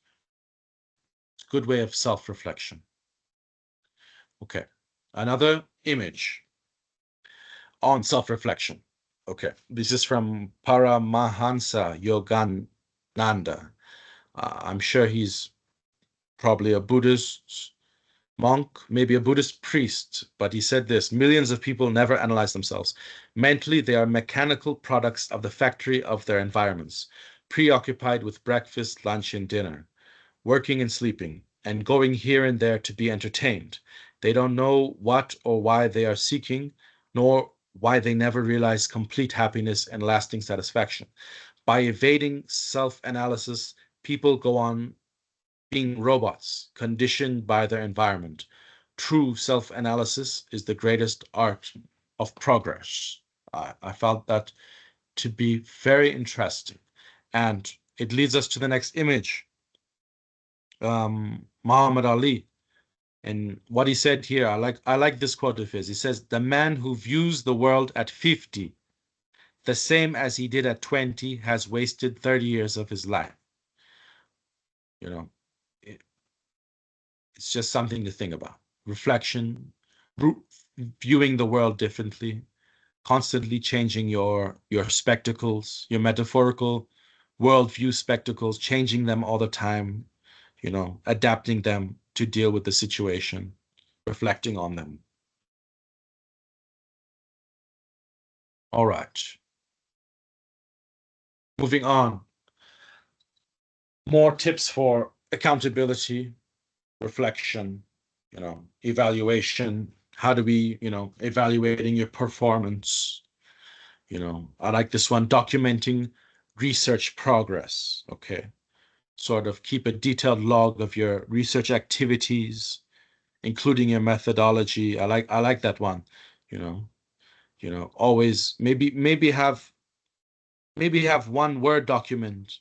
It's a good way of self-reflection. Okay. Another image on self-reflection. Okay. This is from Paramahansa Yogananda. I'm sure he's probably a Buddhist monk, maybe a Buddhist priest, but he said this: millions of people never analyze themselves. Mentally, they are mechanical products of the factory of their environments, preoccupied with breakfast, lunch, and dinner, working and sleeping, and going here and there to be entertained. They don't know what or why they are seeking, nor why they never realize complete happiness and lasting satisfaction. By evading self-analysis, people go on being robots, conditioned by their environment. True self-analysis is the greatest art of progress. I felt that to be very interesting. And it leads us to the next image. Muhammad Ali. And what he said here, I like this quote of his. He says, "The man who views the world at 50, the same as he did at 20, has wasted 30 years of his life." You know, it's just something to think about. Reflection, viewing the world differently, constantly changing your spectacles, your metaphorical worldview spectacles, changing them all the time, you know, adapting them to deal with the situation, reflecting on them. All right. Moving on. More tips for accountability, reflection, you know, evaluation. How do we, you know, evaluating your performance? You know, I like this one, documenting research progress. Okay. Sort of keep a detailed log of your research activities, including your methodology. I like that one. You know, always maybe have one Word document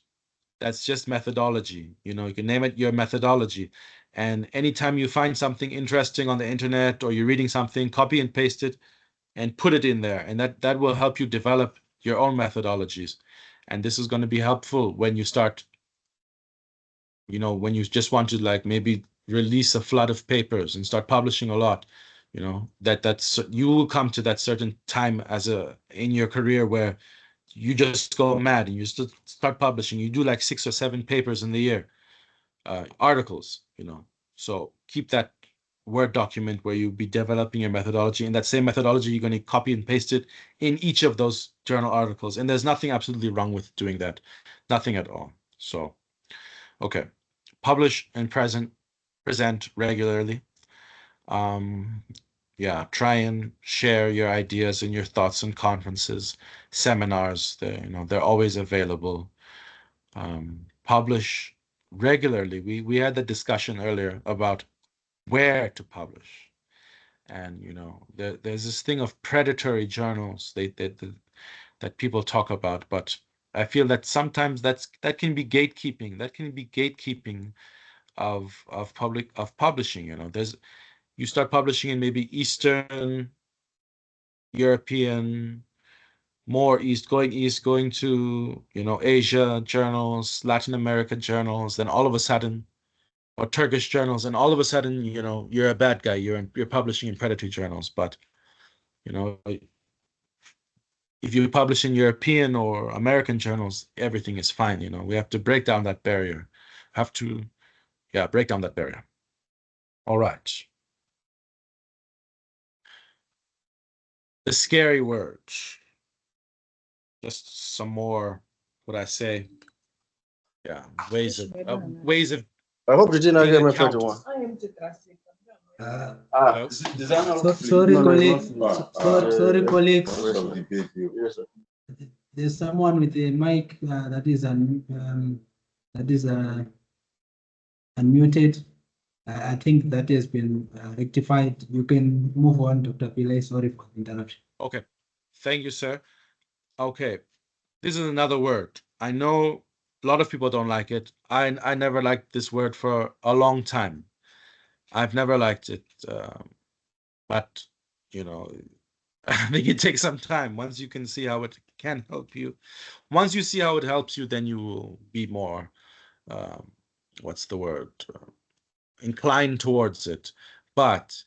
that's just methodology. You know, you can name it your methodology. And anytime you find something interesting on the internet or you're reading something, copy and paste it and put it in there. And that will help you develop your own methodologies. And this is going to be helpful when you start, you know, when you just want to like maybe release a flood of papers and start publishing a lot, you know, that's you will come to that certain time in your career where you just go mad and you start publishing. You do like 6 or 7 papers in the year, articles, you know. So keep that Word document where you'll be developing your methodology. And that same methodology, you're going to copy and paste it in each of those journal articles. And there's nothing absolutely wrong with doing that. Nothing at all. So, okay. Publish and present regularly. Yeah, try and share your ideas and your thoughts in conferences, seminars. They're always available. Publish regularly. We had the discussion earlier about where to publish, and you know, there's this thing of predatory journals that people talk about, but I feel that sometimes that can be gatekeeping. That can be gatekeeping of publishing. You know, you start publishing in maybe Eastern European, more going to, you know, Asia journals, Latin America journals, then all of a sudden, or Turkish journals, and all of a sudden, you know, you're a bad guy. You're publishing in predatory journals. But you know, if you publish in European or American journals, everything is fine. You know, we have to break down that barrier. Have to, yeah, break down that barrier. All right. The scary word. Just some more, what I say, yeah, ways of I hope you did not being hear me, accountable. 41. Hello? Sorry, colleague. Sorry, colleagues. Yes, sir. There's someone with a mic that is unmuted. I think that has been rectified. You can move on, Dr. Pillay. Sorry for the interruption. Okay, thank you, sir. Okay, this is another word. I know a lot of people don't like it. I never liked this word for a long time. I've never liked it, but you know, I think it takes some time. Once you can see how it can help you, once you see how it helps you, then you will be more, what's the word, inclined towards it. But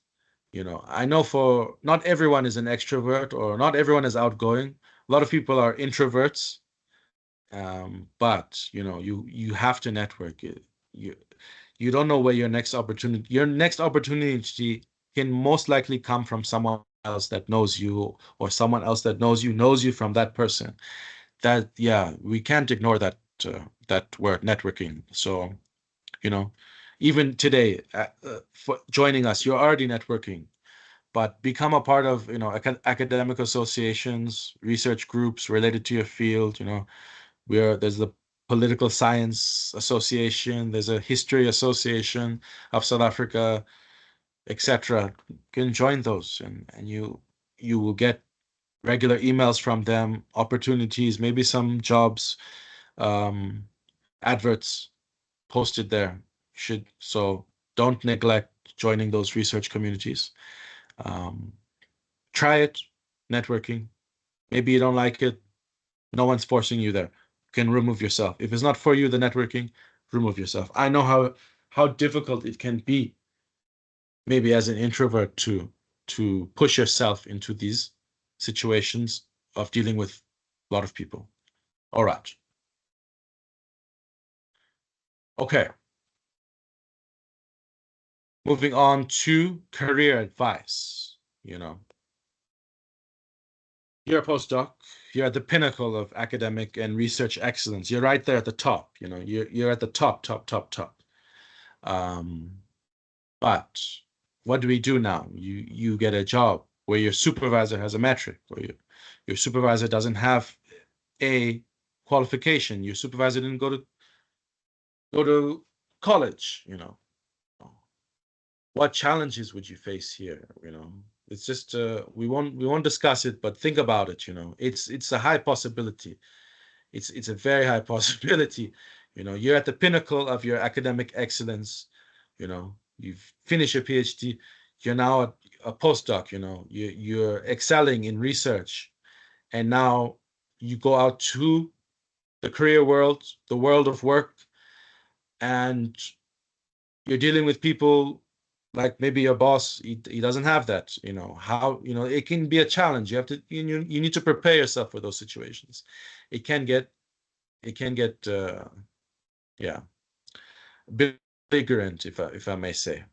you know, I know for not everyone is an extrovert or not everyone is outgoing. A lot of people are introverts. But you know, you have to network. You don't know where your next opportunity can most likely come from someone else that knows you, or someone else that knows you from that person. That, yeah, we can't ignore that that word, networking. So, you know, even today, for joining us, you're already networking, but become a part of, you know, academic associations, research groups related to your field. You know, there's the Political Science Association, there's a History Association of South Africa, etc. You can join those, and you will get regular emails from them, opportunities, maybe some jobs, adverts posted there. So don't neglect joining those research communities. Try it, networking. Maybe you don't like it. No one's forcing you there. You can remove yourself. If it's not for you, the networking, remove yourself. I know how difficult it can be, maybe as an introvert, to push yourself into these situations of dealing with a lot of people. All right. Okay. Moving on to career advice. You know, you're a postdoc. You're at the pinnacle of academic and research excellence. You're right there at the top. You know, you're at the top. But what do we do now? You get a job where your supervisor has a metric, or your supervisor doesn't have a qualification. Your supervisor didn't go to college. You know, what challenges would you face here? You know, it's just we won't discuss it, but think about it. You know, it's a high possibility. It's a very high possibility. You know, you're at the pinnacle of your academic excellence. You know, you've finished your PhD. You're now a postdoc. You know, you're excelling in research, and now you go out to the career world, the world of work, and you're dealing with people like maybe your boss. He doesn't have that. You know how, you know, it can be a challenge. You have to, you need to prepare yourself for those situations. It can get yeah, belligerent, if I may say.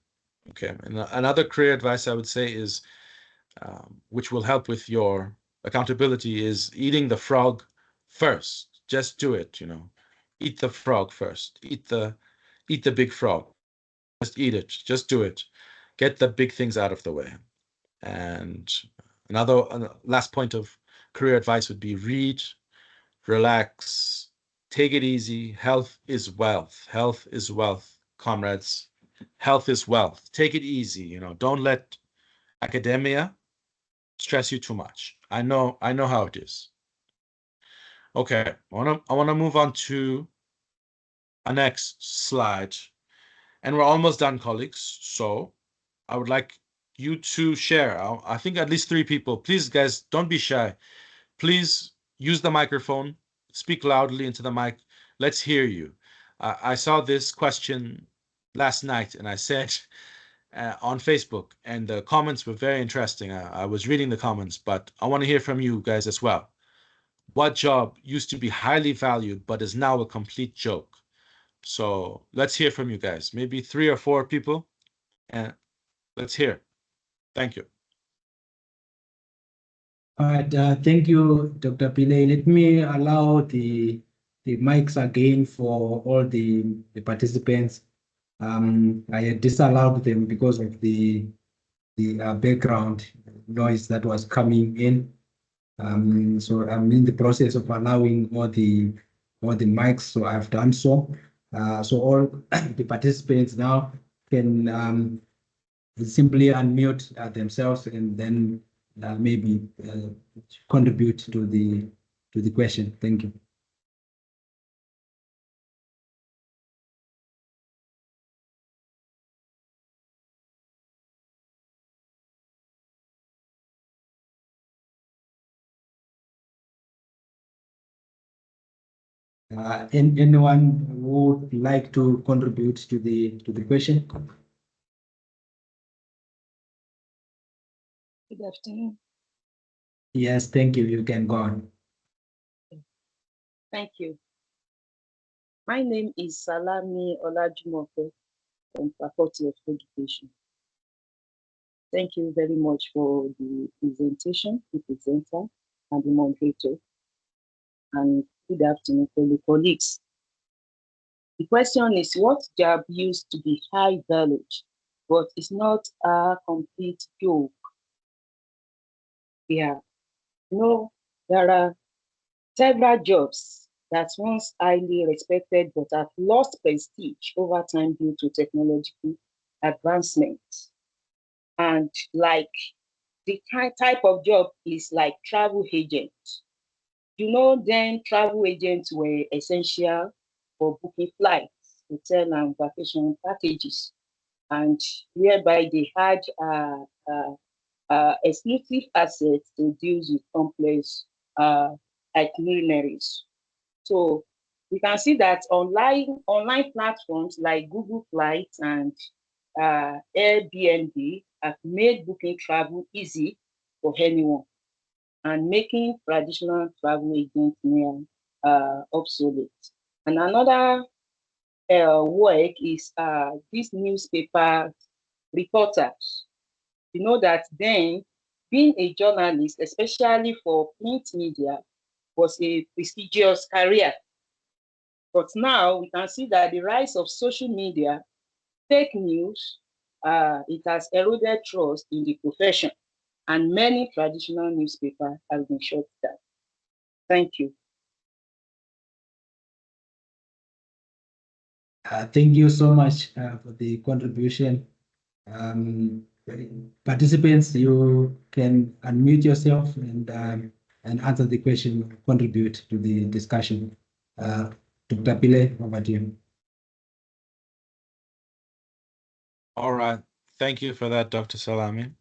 Okay, and another career advice I would say is, which will help with your accountability, is eating the frog first. Just do it. You know, eat the frog first. Eat the big frog. Just eat it. Just do it. Get the big things out of the way. And another last point of career advice would be read, relax, take it easy. Health is wealth. Health is wealth, comrades. Health is wealth. Take it easy. You know, don't let academia stress you too much. I know how it is. Okay, I wanna move on to our next slide, and we're almost done, colleagues. So I would like you to share. I think at least 3 people. Please, guys, don't be shy. Please use the microphone. Speak loudly into the mic. Let's hear you. I saw this question last night, and I said on Facebook, and the comments were very interesting. I was reading the comments, but I want to hear from you guys as well. what job used to be highly valued but is now a complete joke? So let's hear from you guys. Maybe 3 or 4 people, and let's hear. Thank you. All right, thank you, Dr. Pillay. Let me allow the mics again for all the participants. I had disallowed them because of the background noise that was coming in. So I'm in the process of allowing all the mics, so I've done so. So all the participants now can simply unmute themselves and then maybe contribute to the question. Thank you. Anyone who would like to contribute to the question? Good afternoon. Yes, thank you. You can go on. Thank you. My name is Salami Olajumoke from Faculty of Education. Thank you very much for the presentation, the presenter, and the moderator. And good afternoon, fellow colleagues. The question is, what job used to be high valued, but is not a complete joke? Yeah, no, there are several jobs that once highly respected but have lost prestige over time due to technological advancement. And like the type of job is like travel agent. Then travel agents were essential for booking flights, hotel and vacation packages, and whereby they had exclusive assets to deal with complex itineraries. So we can see that online platforms like Google Flights and Airbnb have made booking travel easy for anyone and making traditional travel agents near obsolete. And another work is these newspaper reporters. That then being a journalist, especially for print media, was a prestigious career. But now we can see that the rise of social media, fake news, it has eroded trust in the profession, and many traditional newspapers have been shut down. Thank you. Thank you so much for the contribution. Participants, you can unmute yourself and answer the question, contribute to the discussion. Dr. Pillay, over to you. All right. Thank you for that, Dr. Salami.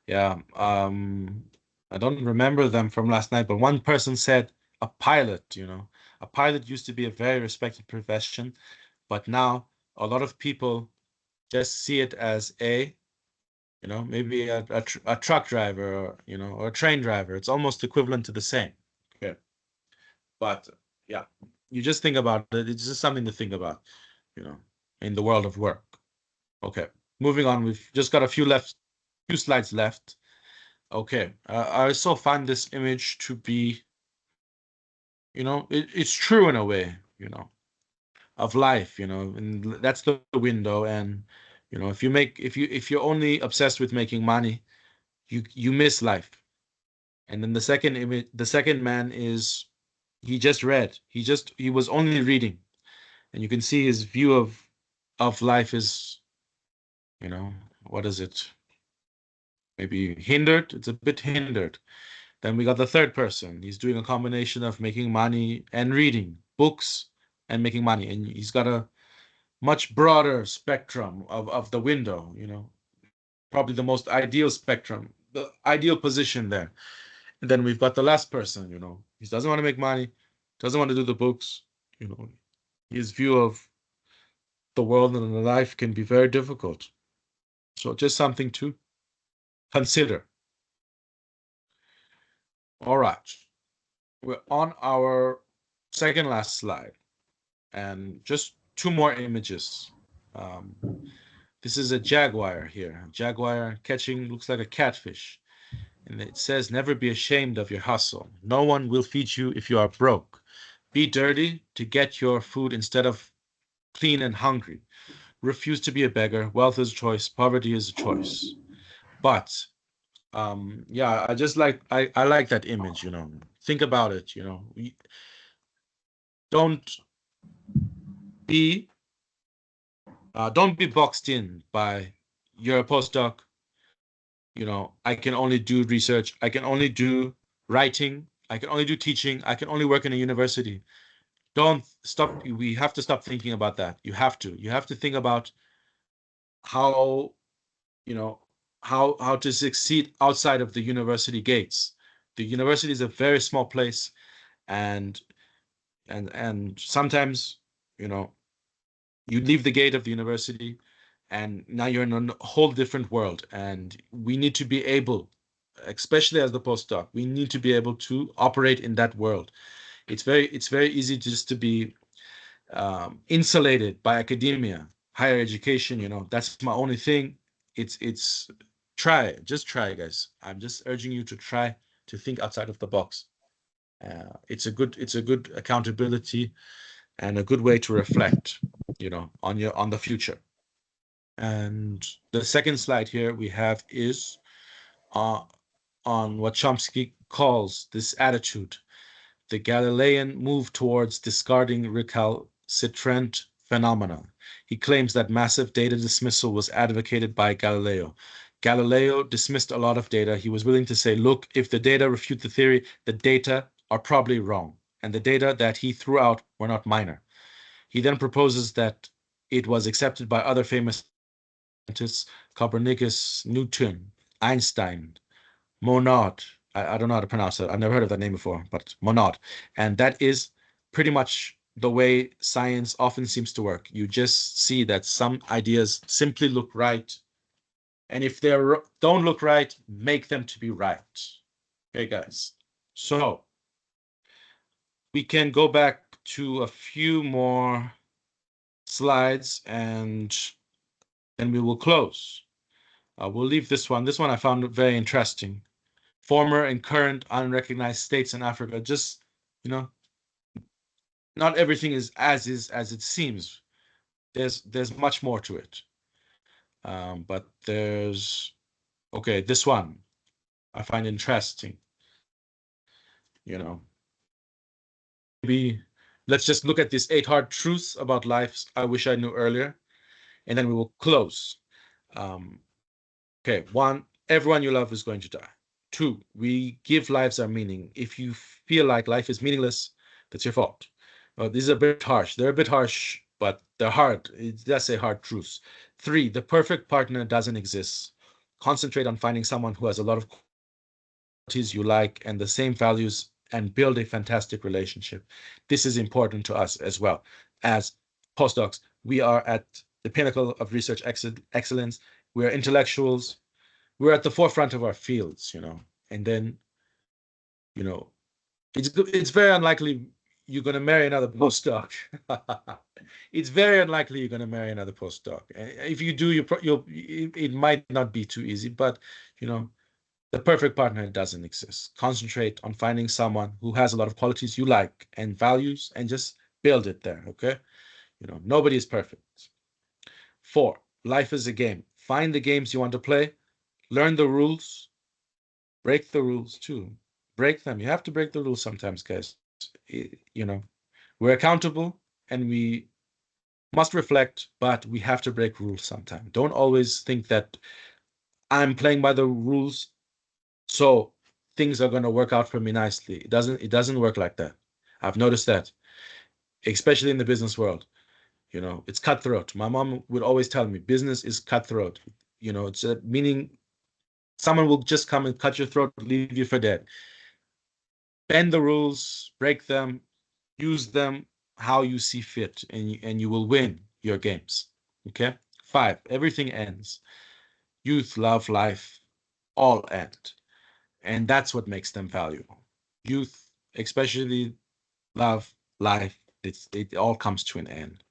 Yeah. I don't remember them from last night, but one person said a pilot, a pilot used to be a very respected profession, but now a lot of people just see it as maybe a truck driver or, or a train driver. It's almost equivalent to the same. Okay. But yeah, you just think about it. It's just something to think about, in the world of work. Okay. Moving on. We've just got a few slides left. Okay. I also find this image to be, it's true in a way, of life, and that's the window. And, if you're only obsessed with making money, you miss life. And then the second image, the second man is, he just read. He was only reading, and you can see his view of life is, what is it? Maybe hindered. It's a bit hindered. Then we got the third person. He's doing a combination of making money and reading books and making money, and he's got a much broader spectrum of the window. Probably the most ideal spectrum, the ideal position there. And then we've got the last person, he doesn't want to make money, doesn't want to do the books, his view of the world and the life can be very difficult. So just something to consider. All right. we're on our second last slide, and just 2 more images. This is a jaguar here. Jaguar catching, looks like a catfish. And it says, never be ashamed of your hustle. No one will feed you if you are broke. Be dirty to get your food instead of clean and hungry. Refuse to be a beggar. Wealth is a choice. Poverty is a choice. But yeah, I just like I like that image, you know. Think about it, you know. Don't be boxed in by you're a postdoc, you know, I can only do research, I can only do writing, I can only do teaching, I can only work in a university. Don't stop. We have to stop thinking about that. You have to think about how, you know, how to succeed outside of the university gates. The university is a very small place, and sometimes, you know, you leave the gate of the university and now you're in a whole different world, and we need to be able, especially as the postdoc, we need to be able to operate in that world. It's very easy just to be insulated by academia, higher education, you know. That's my only thing. It's just try, guys. I'm just urging you to try to think outside of the box. It's a good accountability and a good way to reflect, you know, on the future. And the second slide here we have is on what Chomsky calls this attitude, the Galilean move towards discarding recalcitrant phenomena. He claims that massive data dismissal was advocated by Galileo. Galileo dismissed a lot of data. He was willing to say, look, if the data refute the theory, the data are probably wrong. And the data that he threw out were not minor. He then proposes that it was accepted by other famous scientists, Copernicus, Newton, Einstein, Monod. I don't know how to pronounce it. I've never heard of that name before, but Monod. And that is pretty much the way science often seems to work. You just see that some ideas simply look right. And if they don't look right, make them to be right. Okay, guys. So we can go back to a few more slides and then we will close. We'll leave this one. This one I found very interesting. Former and current unrecognized states in Africa. Just, you know, not everything is as it seems. There's much more to it. But there's, okay, this one I find interesting. You know, maybe let's just look at these 8 hard truths about life I wish I knew earlier, and then we will close. Okay, 1, everyone you love is going to die. 2, we give lives our meaning. If you feel like life is meaningless, that's your fault. These are a bit harsh. They're a bit harsh, but they're hard. It does say hard truths. 3, the perfect partner doesn't exist. Concentrate on finding someone who has a lot of qualities you like and the same values, and build a fantastic relationship. This is important to us as well. As postdocs, we are at the pinnacle of research excellence. We are intellectuals. We're at the forefront of our fields, you know. And then, you know, it's very unlikely you're going to marry another postdoc. It's very unlikely you're going to marry another postdoc. If you do, it might not be too easy, but, you know, the perfect partner doesn't exist. Concentrate on finding someone who has a lot of qualities you like and values, and just build it there, okay? You know, nobody is perfect. 4, life is a game. Find the games you want to play, learn the rules, break the rules too. Break them. You have to break the rules sometimes, guys. You know, we're accountable and we must reflect, but we have to break rules sometimes. Don't always think that I'm playing by the rules, so things are going to work out for me nicely. It doesn't work like that. I've noticed that, especially in the business world. You know, it's cutthroat. My mom would always tell me, business is cutthroat. You know, it's meaning someone will just come and cut your throat, leave you for dead. Bend the rules, break them, use them how you see fit, and you will win your games. Okay? 5, everything ends. Youth, love, life, all end. And that's what makes them valuable. Youth, especially love, life, it all comes to an end.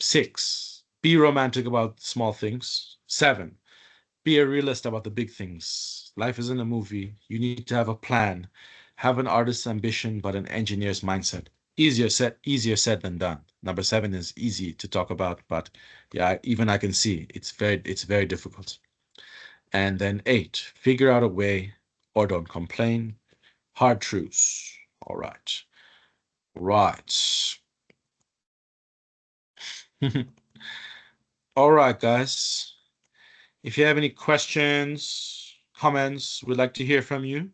6, be romantic about small things. 7, be a realist about the big things. Life isn't a movie. You need to have a plan, have an artist's ambition, but an engineer's mindset. Easier said than done. Number 7 is easy to talk about, but yeah, even I can see it's very difficult. And then 8, figure out a way or don't complain. Hard truths. All right. Right. All right, guys. If you have any questions, comments, we'd like to hear from you.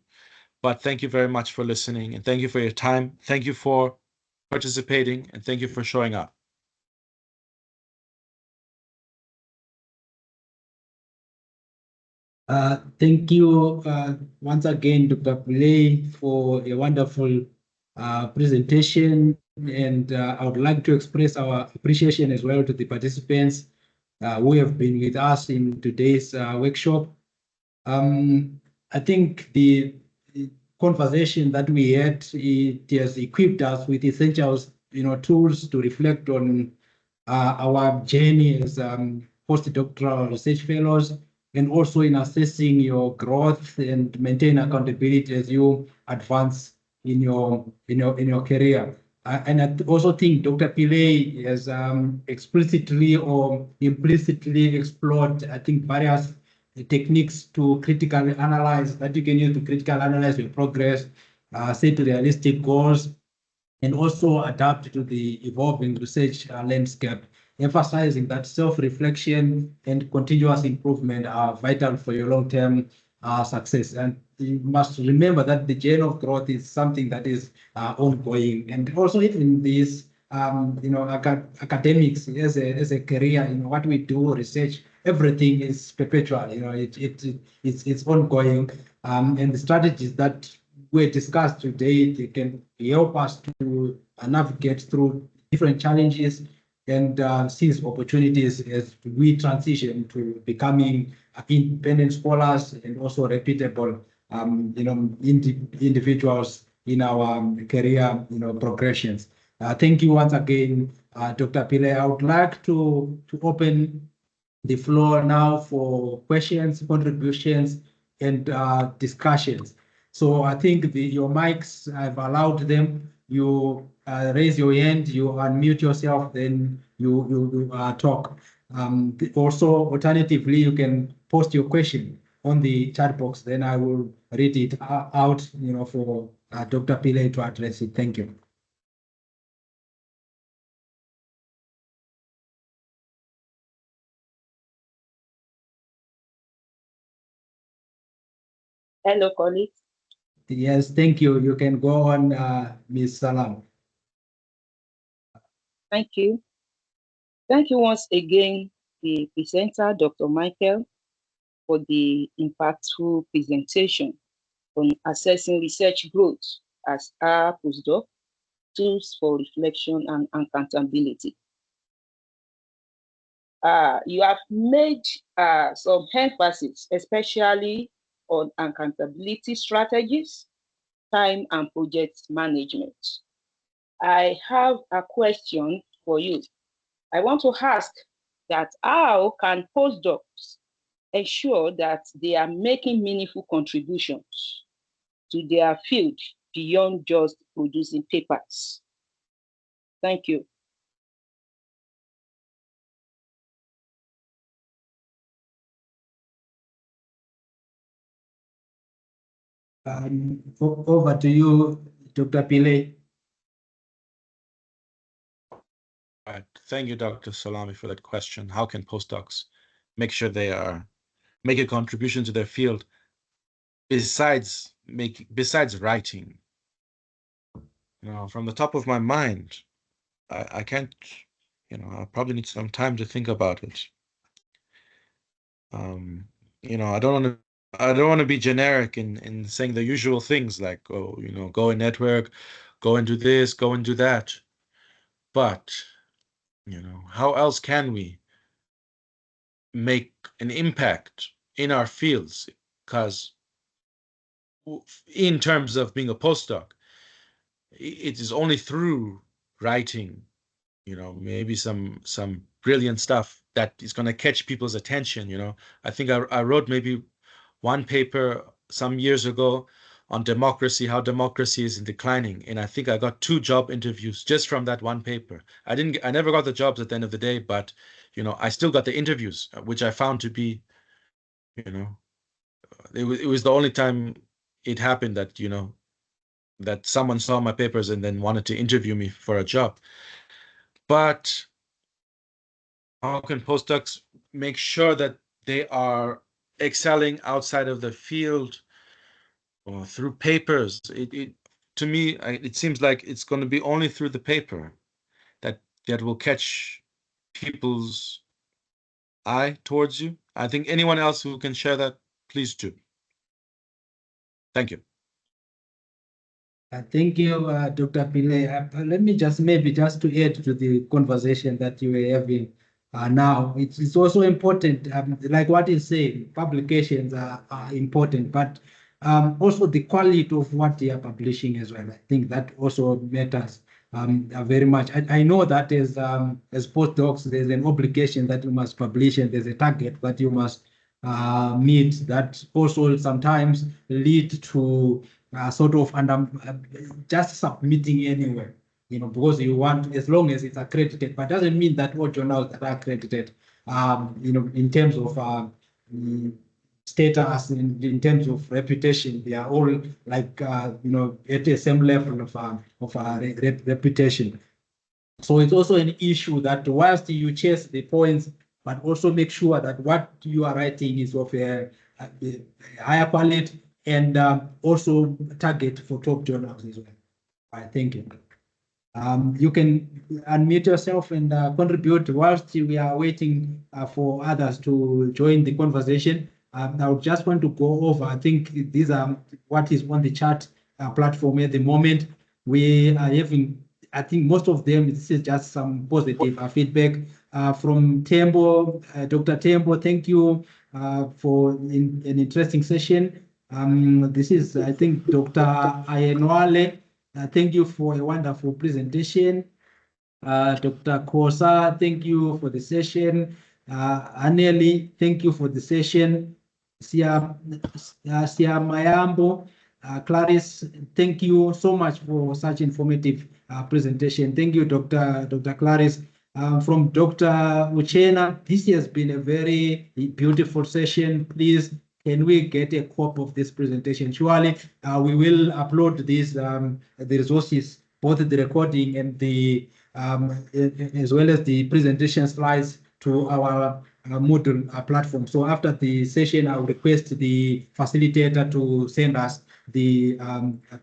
But thank you very much for listening, and thank you for your time. Thank you for participating, and thank you for showing up. Thank you once again, Dr. Pillay, for a wonderful presentation. And I would like to express our appreciation as well to the participants who have been with us in today's workshop. I think the conversation that we had, it has equipped us with essentials, tools to reflect on our journey as postdoctoral research fellows, and also in assessing your growth and maintain accountability as you advance in your career. And I also think Dr. Pillay has explicitly or implicitly explored, I think, various techniques to critically analyze that you can use to critically analyze your progress, set realistic goals, and also adapt to the evolving research landscape, emphasizing that self-reflection and continuous improvement are vital for your long-term success. And you must remember that the journey of growth is something that is ongoing. And also even this, academics as a career, what we do, research, everything is perpetual. It's ongoing, and the strategies that we discussed today, they can help us to navigate through different challenges and seize opportunities as we transition to becoming independent scholars and also reputable, individuals in our career, progressions. Thank you once again, Dr. Pillay. I would like to open the floor now for questions, contributions, and discussions. So I think your mics, I've allowed them. You raise your hand, you unmute yourself, then you talk. Also, alternatively, you can post your question on the chat box. Then I will read it out, for Dr. Pillay to address it. Thank you. Hello, colleagues. Yes, thank you. You can go on, Ms. Salam. Thank you. Thank you once again, the presenter, Dr. Michael, for the impactful presentation on assessing research growth as our postdoc, tools for reflection and accountability. You have made some emphasis, especially on accountability strategies, time and project management. I have a question for you. I want to ask that how can postdocs ensure that they are making meaningful contributions to their field beyond just producing papers? Thank you. Over to you, Dr. Pillay. All right. Thank you, Dr. Salami, for that question. How can postdocs make sure they are make a contribution to their field besides writing? From the top of my mind, I can't, I probably need some time to think about it. I don't want to be generic in saying the usual things like, oh, go and network, go and do this, go and do that. But, how else can we make an impact in our fields? Because in terms of being a postdoc, it is only through writing, you know, maybe some brilliant stuff that is going to catch people's attention. You know, I think I wrote maybe one paper some years ago on democracy, how democracy is declining, and I think I got 2 job interviews just from that one paper. I never got the jobs at the end of the day, but you know, I still got the interviews, which I found to be, you know, it was the only time it happened that, you know, that someone saw my papers and then wanted to interview me for a job. But how can postdocs make sure that they are excelling outside of the field or through papers? To me, it seems like it's going to be only through the paper that will catch people's eye towards you. I think anyone else who can share that, please do. Thank you. Thank you, Dr. Pillay. Let me just maybe just to add to the conversation that you were having now. It's also important, like what you say, publications are important, but also the quality of what they are publishing as well. I think that also matters very much. I know that as postdocs, there's an obligation that you must publish and there's a target that you must meet that also sometimes lead to sort of just submitting anywhere, you know, because you want, as long as it's accredited, but doesn't mean that all journals that are accredited, you know, in terms of status, in terms of reputation, they are all like, you know, at the same level of reputation. So it's also an issue that whilst you chase the points, but also make sure that what you are writing is of a higher quality and also target for top journals as well. I thank you. You can unmute yourself and contribute whilst we are waiting for others to join the conversation. I would just want to go over, I think these are what is on the chat platform at the moment. We are having, I think most of them, this is just some positive feedback from Tembo. Dr. Tembo, thank you for an interesting session. This is, I think, Dr. Ayenwale. Thank you for a wonderful presentation. Dr. Kosa, thank you for the session. Aneli, thank you for the session. Sia Mayambo, Clarice, thank you so much for such informative presentation. Thank you, Dr. Clarice. From Dr. Uchena, this has been a very beautiful session. Please, can we get a copy of this presentation? Surely, we will upload these the resources, both the recording and the as well as the presentation slides to our Moodle platform. So after the session, I will request the facilitator to send us the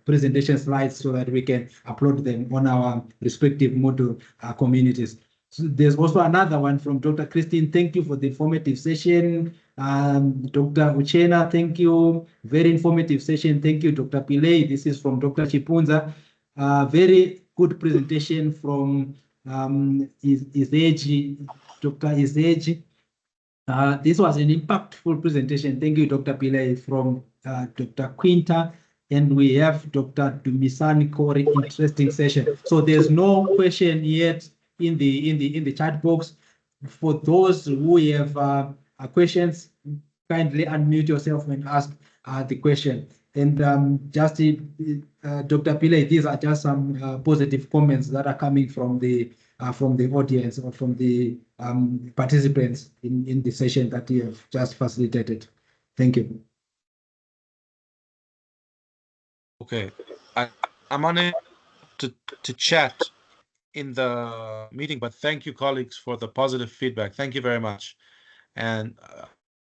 presentation slides so that we can upload them on our respective Moodle communities. So there's also another one from Dr. Christine. Thank you for the informative session. Dr. Uchena, thank you. Very informative session. Thank you, Dr. Pillay. This is from Dr. Chipunza. Very good presentation from Izeji, Dr. Izeji. This was an impactful presentation. Thank you, Dr. Pillay, from Dr. Quinta. And we have Dr. Dumisani Kori. Interesting session. So there's no question yet in the chat box. For those who have questions, kindly unmute yourself and ask the question. And just Dr. Pillay, these are just some positive comments that are coming from the audience or from the participants in the session that you have just facilitated. Thank you. Okay, I'm unable to chat in the meeting, but thank you, colleagues, for the positive feedback. Thank you very much, and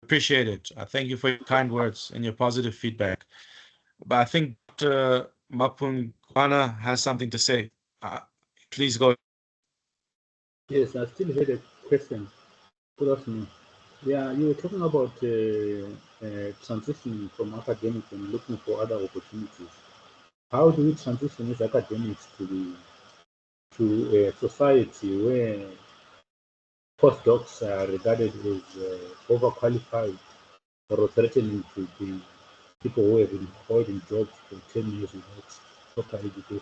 appreciate it. Thank you for your kind words and your positive feedback. But I think Mapungwana has something to say. Please go. Yes, I still had a question. Good afternoon. Yeah, you were talking about transitioning from academics and looking for other opportunities. How do we transition as academics to a society where postdocs are regarded as overqualified or threatening to be people who have been employed in jobs for 10 years without proper education?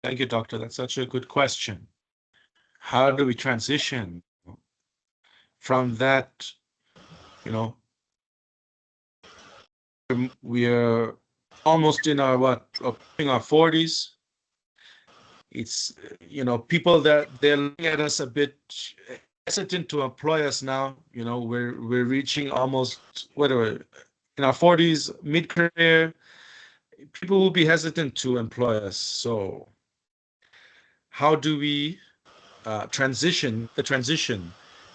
Thank you, Doctor. That's such a good question. How do we transition from that, you know, we are almost in our, in our 40s. It's, you know, people that they're looking at us a bit hesitant to employ us now. You know, we're reaching almost, whatever, in our 40s, mid-career, people will be hesitant to employ us. So how do we transition,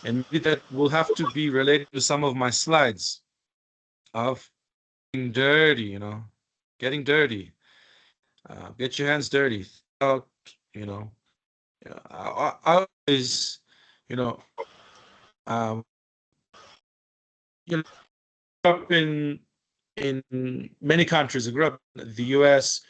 and that will have to be related to some of my slides of getting dirty, you know, getting dirty. Get your hands dirty. Out, you know, I always, you know, you know, up in many countries. I grew up in the US,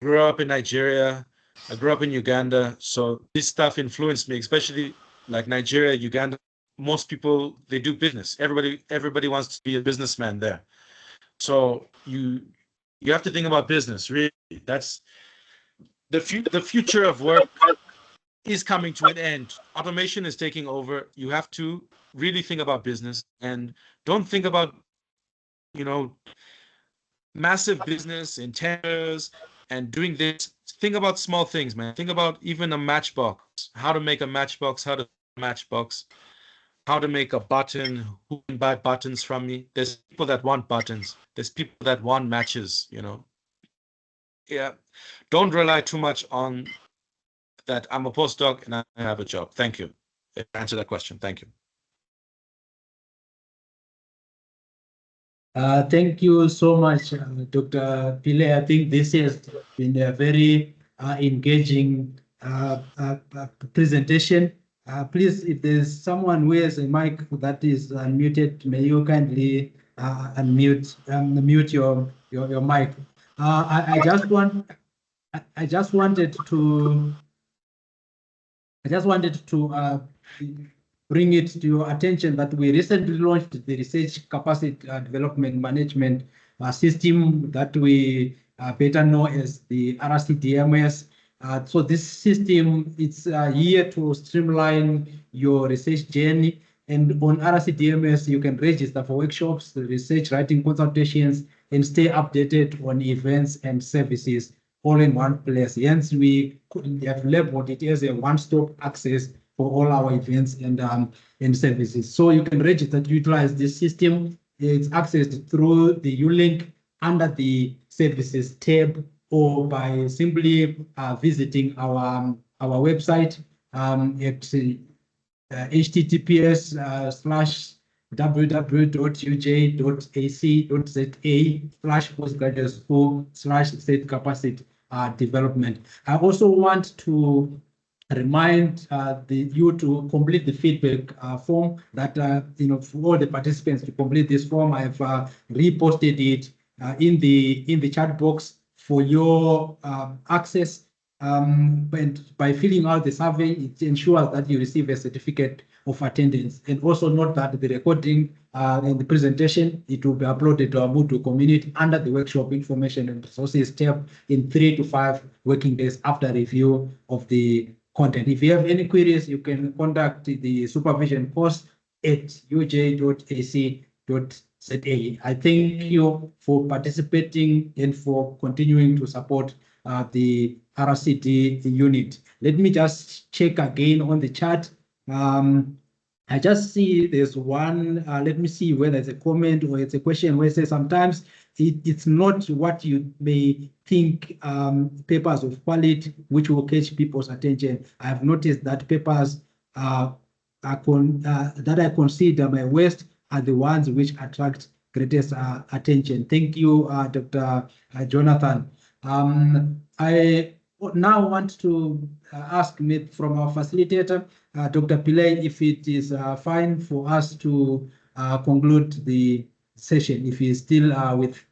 grew up in Nigeria, I grew up in Uganda. So this stuff influenced me, especially like Nigeria, Uganda. Most people, they do business. Everybody wants to be a businessman there. So you have to think about business. Really, that's the future of work is coming to an end. Automation is taking over. You have to really think about business and don't think about, you know, massive business in tenders and doing this. Think about small things, man. Think about even a matchbox, how to make a matchbox, how to matchbox, how to make a button, who can buy buttons from me. There's people that want buttons. There's people that want matches, you know. Yeah, don't rely too much on that I'm a postdoc and I have a job. Thank you. Answer that question. Thank you. Thank you so much, Dr. Pillay. I think this has been a very engaging presentation. Please, if there's someone who has a mic that is unmuted, may you kindly mute your mic. I just wanted to bring it to your attention that we recently launched the research capacity development management system that we better know as the RCDMS. So this system, it's here to streamline your research journey. And on RCDMS, you can register for workshops, research writing consultations, and stay updated on events and services all in one place. Hence, we have labeled it as a one-stop access for all our events and services. So you can register to utilize this system. It's accessed through the ULink under the services tab or by simply visiting our website at https://www.uj.ac.za/postgraduate school/state capacity development. I also want to remind you to complete the feedback form that, for all the participants to complete this form. I've reposted it in the chat box for your access. And by filling out the survey, it ensures that you receive a certificate of attendance. And also note that the recording and the presentation, it will be uploaded to our Moodle community under the workshop information and resources tab in 3 to 5 working days after review of the content. If you have any queries, you can contact the supervision post at uj.ac.za. I thank you for participating and for continuing to support the RCD unit. Let me just check again on the chat. I just see there's one, let me see whether it's a comment or it's a question where it says sometimes it's not what you may think papers of quality which will catch people's attention. I have noticed that papers that I consider my worst are the ones which attract greatest attention. Thank you, Dr. Jonathan. I now want to ask from our facilitator, Dr. Pillay, if it is fine for us to conclude the session, if he's still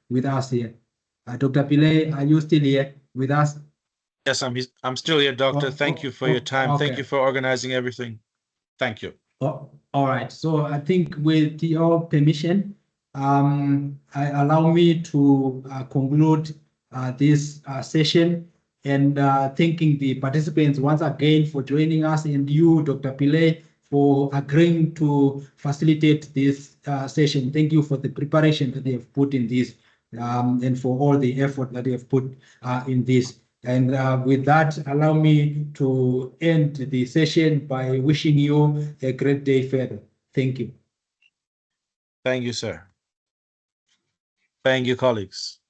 with us here. Dr. Pillay, are you still here with us? Yes, I'm still here, Doctor. Thank you for your time. Okay. Thank you for organizing everything. Thank you. All right. So I think with your permission, allow me to conclude this session. and thanking the participants once again for joining us, and you, Dr. Pillay, for agreeing to facilitate this session. Thank you for the preparation that they have put in this, and for all the effort that they have put in this. And with that, allow me to end the session by wishing you a great day further. Thank you. Thank you, sir. Thank you, colleagues.